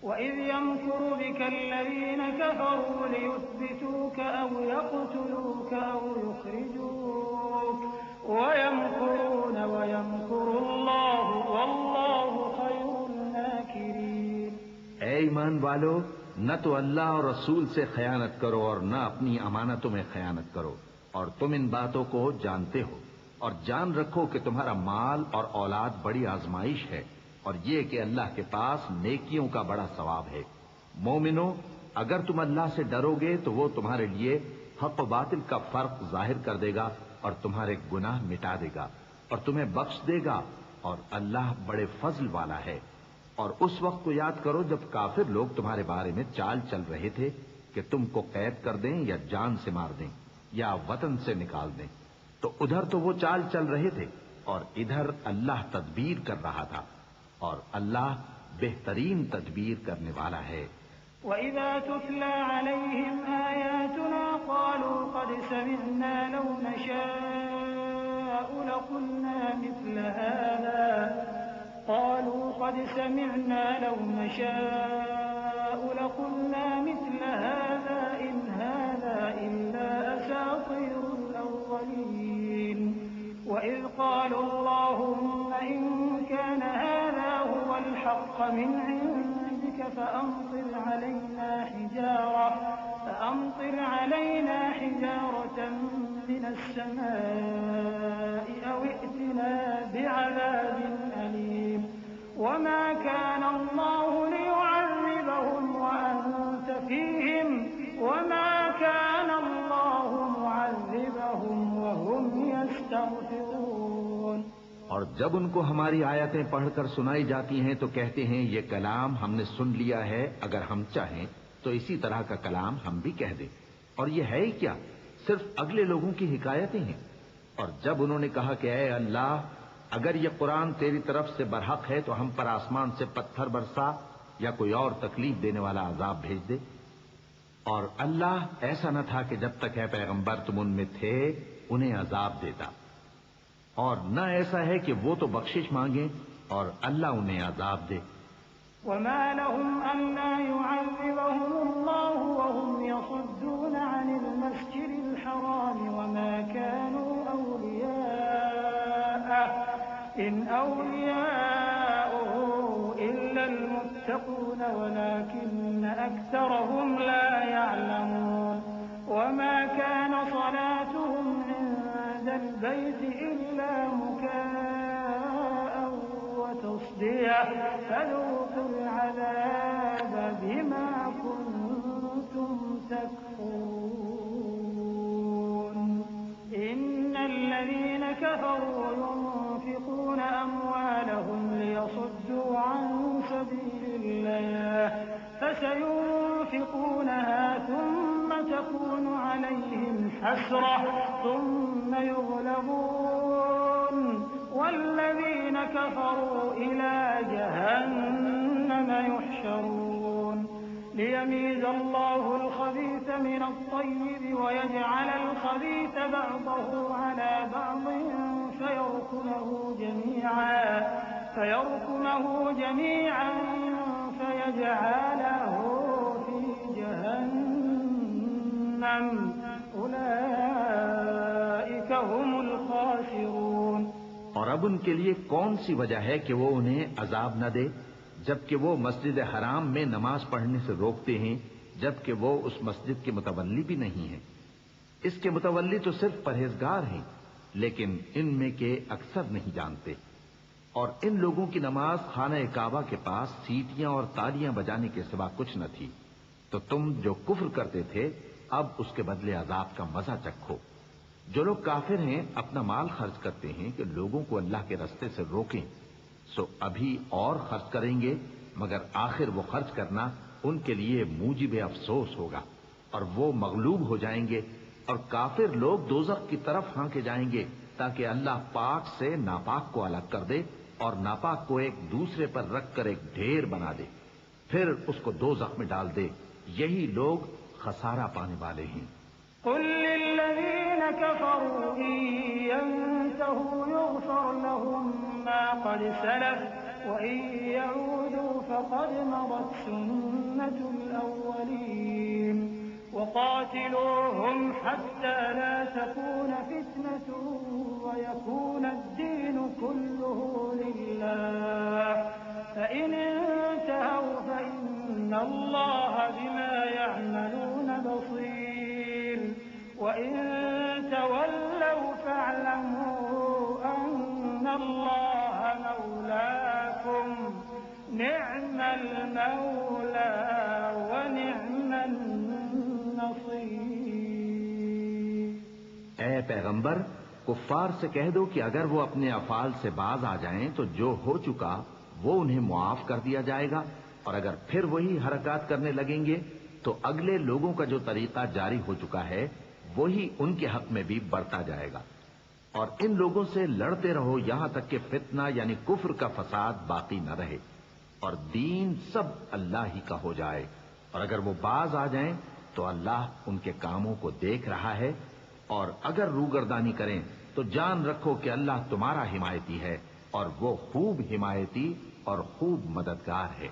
وإذ يمكر بك الذين كفروا ليثبتوك أو يقتلوك أو يخرجوك ويمكرون ويمكر الله والله خير الماكرين. اے ایمان والو، نہ تو اللہ اور رسول سے خیانت کرو اور نہ اپنی امانتوں میں خیانت کرو، اور تم ان باتوں کو جانتے ہو، اور جان رکھو کہ تمہارا مال اور اولاد بڑی آزمائش ہے، اور یہ کہ اللہ کے پاس نیکیوں کا بڑا ثواب ہے۔ مومنو، اگر تم اللہ سے ڈرو گے تو وہ تمہارے لیے حق و باطل کا فرق ظاہر کر دے گا اور تمہارے گناہ مٹا دے گا اور تمہیں بخش دے گا، اور اللہ بڑے فضل والا ہے۔ اور اس وقت کو یاد کرو جب کافر لوگ تمہارے بارے میں چال چل رہے تھے کہ تم کو قید کر دیں یا جان سے مار دیں یا وطن سے نکال دیں، تو ادھر تو وہ چال چل رہے تھے اور ادھر اللہ تدبیر کر رہا تھا، اور اللہ بہترین تدبیر کرنے والا ہے۔ وَإِذَا تُتْلَى عَلَيْهِمْ آيَاتُنَا قَالُوا قَدْ سَمِعْنَا لَوْ نَشَاءُ لَقُلْنَا مِثْلَ هَذَا إِنْ هَذَا إِلَّا أَسَاطِيرُ الْأَوَّلِينَ وَإِذْ قَالُوا اللَّهُمَّ إِن كَانَ هَذَا هُوَ الْحَقَّ مِنْ عِندِكَ فَأَمْطِرْ عَلَيْنَا حِجَارَةً مِّنَ السَّمَاءِ أَوْ ائْتِنَا بِعَذَابٍ أَلِيمٍ وَمَا كَانَ اللَّهُ لِيُعَذِّبَهُمْ وَأَنتَ فِيهِمْ وَمَا كَانَ اللَّهُ مُعَذِّبَهُمْ وَهُمْ يَسْتَغْفِرُونَ۔ اور جب ان کو ہماری آیتیں پڑھ کر سنائی جاتی ہیں تو کہتے ہیں یہ کلام ہم نے سن لیا ہے، اگر ہم چاہیں تو اسی طرح کا کلام ہم بھی کہہ دیں، اور یہ ہے ہی کیا، صرف اگلے لوگوں کی حکایتیں ہیں۔ اور جب انہوں نے کہا کہ اے اللہ، اگر یہ قرآن تیری طرف سے برحق ہے تو ہم پر آسمان سے پتھر برسا یا کوئی اور تکلیف دینے والا عذاب بھیج دے، اور اللہ ایسا نہ تھا کہ جب تک اے پیغمبر تم ان میں تھے انہیں عذاب دیتا، اور نہ ایسا ہے کہ وہ تو بخشش مانگیں اور اللہ انہیں عذاب دے۔ وما لهم ألا يعذبهم الله وهم يصدون عن المسجد الحرام وما كانوا أولياءه إن أولياؤه إلا المتقون ولكن أكثرهم لا يعلمون وما كان صلاتهم عند البيت إلا مكاء وتصدية فذوقوا العذاب بما كنتم تكفرون إن الذين كفروا ينفقون أموالهم ليصدوا عن سبيل الله فسينفقونها ثم تكون عليهم حسرة ثم يغلبون والذين كفروا إلى جهنم يحشرون ليميز الله الخبيث من الطيب ويجعل الخبيث بعضه على بعض فيركمه جميعا فيجعله في جهنم أولئك هم الخاسرون۔ اور اب ان کے لیے کون سی وجہ ہے کہ وہ انہیں عذاب نہ دے، جبکہ وہ مسجد حرام میں نماز پڑھنے سے روکتے ہیں، جبکہ وہ اس مسجد کے متولی بھی نہیں ہیں۔ اس کے متولی تو صرف پرہیزگار ہیں، لیکن ان میں کے اکثر نہیں جانتے۔ اور ان لوگوں کی نماز خانہ کعبہ کے پاس سیٹیاں اور تالیاں بجانے کے سوا کچھ نہ تھی، تو تم جو کفر کرتے تھے اب اس کے بدلے عذاب کا مزہ چکھو۔ جو لوگ کافر ہیں اپنا مال خرچ کرتے ہیں کہ لوگوں کو اللہ کے رستے سے روکیں، سو ابھی اور خرچ کریں گے، مگر آخر وہ خرچ کرنا ان کے لیے موجب افسوس ہوگا اور وہ مغلوب ہو جائیں گے، اور کافر لوگ دوزخ کی طرف ہانکے جائیں گے تاکہ اللہ پاک سے ناپاک کو الگ کر دے اور ناپاک کو ایک دوسرے پر رکھ کر ایک ڈھیر بنا دے، پھر اس کو دوزخ میں ڈال دے۔ یہی لوگ خسارہ پانے والے ہیں۔ قل للذين كفروا إن ينتهوا يغفر لهم ما قد سلف وإن يعودوا فقد مضت سنة الأولين وقاتلوهم حتى لا تكون فتنة ويكون الدين كله لله فإن انتهوا فإن الله بما پیغمبر کفار سے کہہ دو کہ اگر وہ اپنے افعال سے باز آ جائیں تو جو ہو چکا وہ انہیں معاف کر دیا جائے گا، اور اگر پھر وہی حرکات کرنے لگیں گے تو اگلے لوگوں کا جو طریقہ جاری ہو چکا ہے وہی ان کے حق میں بھی بڑھتا جائے گا۔ اور ان لوگوں سے لڑتے رہو یہاں تک کہ فتنہ یعنی کفر کا فساد باقی نہ رہے اور دین سب اللہ ہی کا ہو جائے، اور اگر وہ باز آ جائیں تو اللہ ان کے کاموں کو دیکھ رہا ہے، اور اگر روگردانی کریں تو جان رکھو کہ اللہ تمہارا حمایتی ہے اور وہ خوب حمایتی اور خوب مددگار ہے۔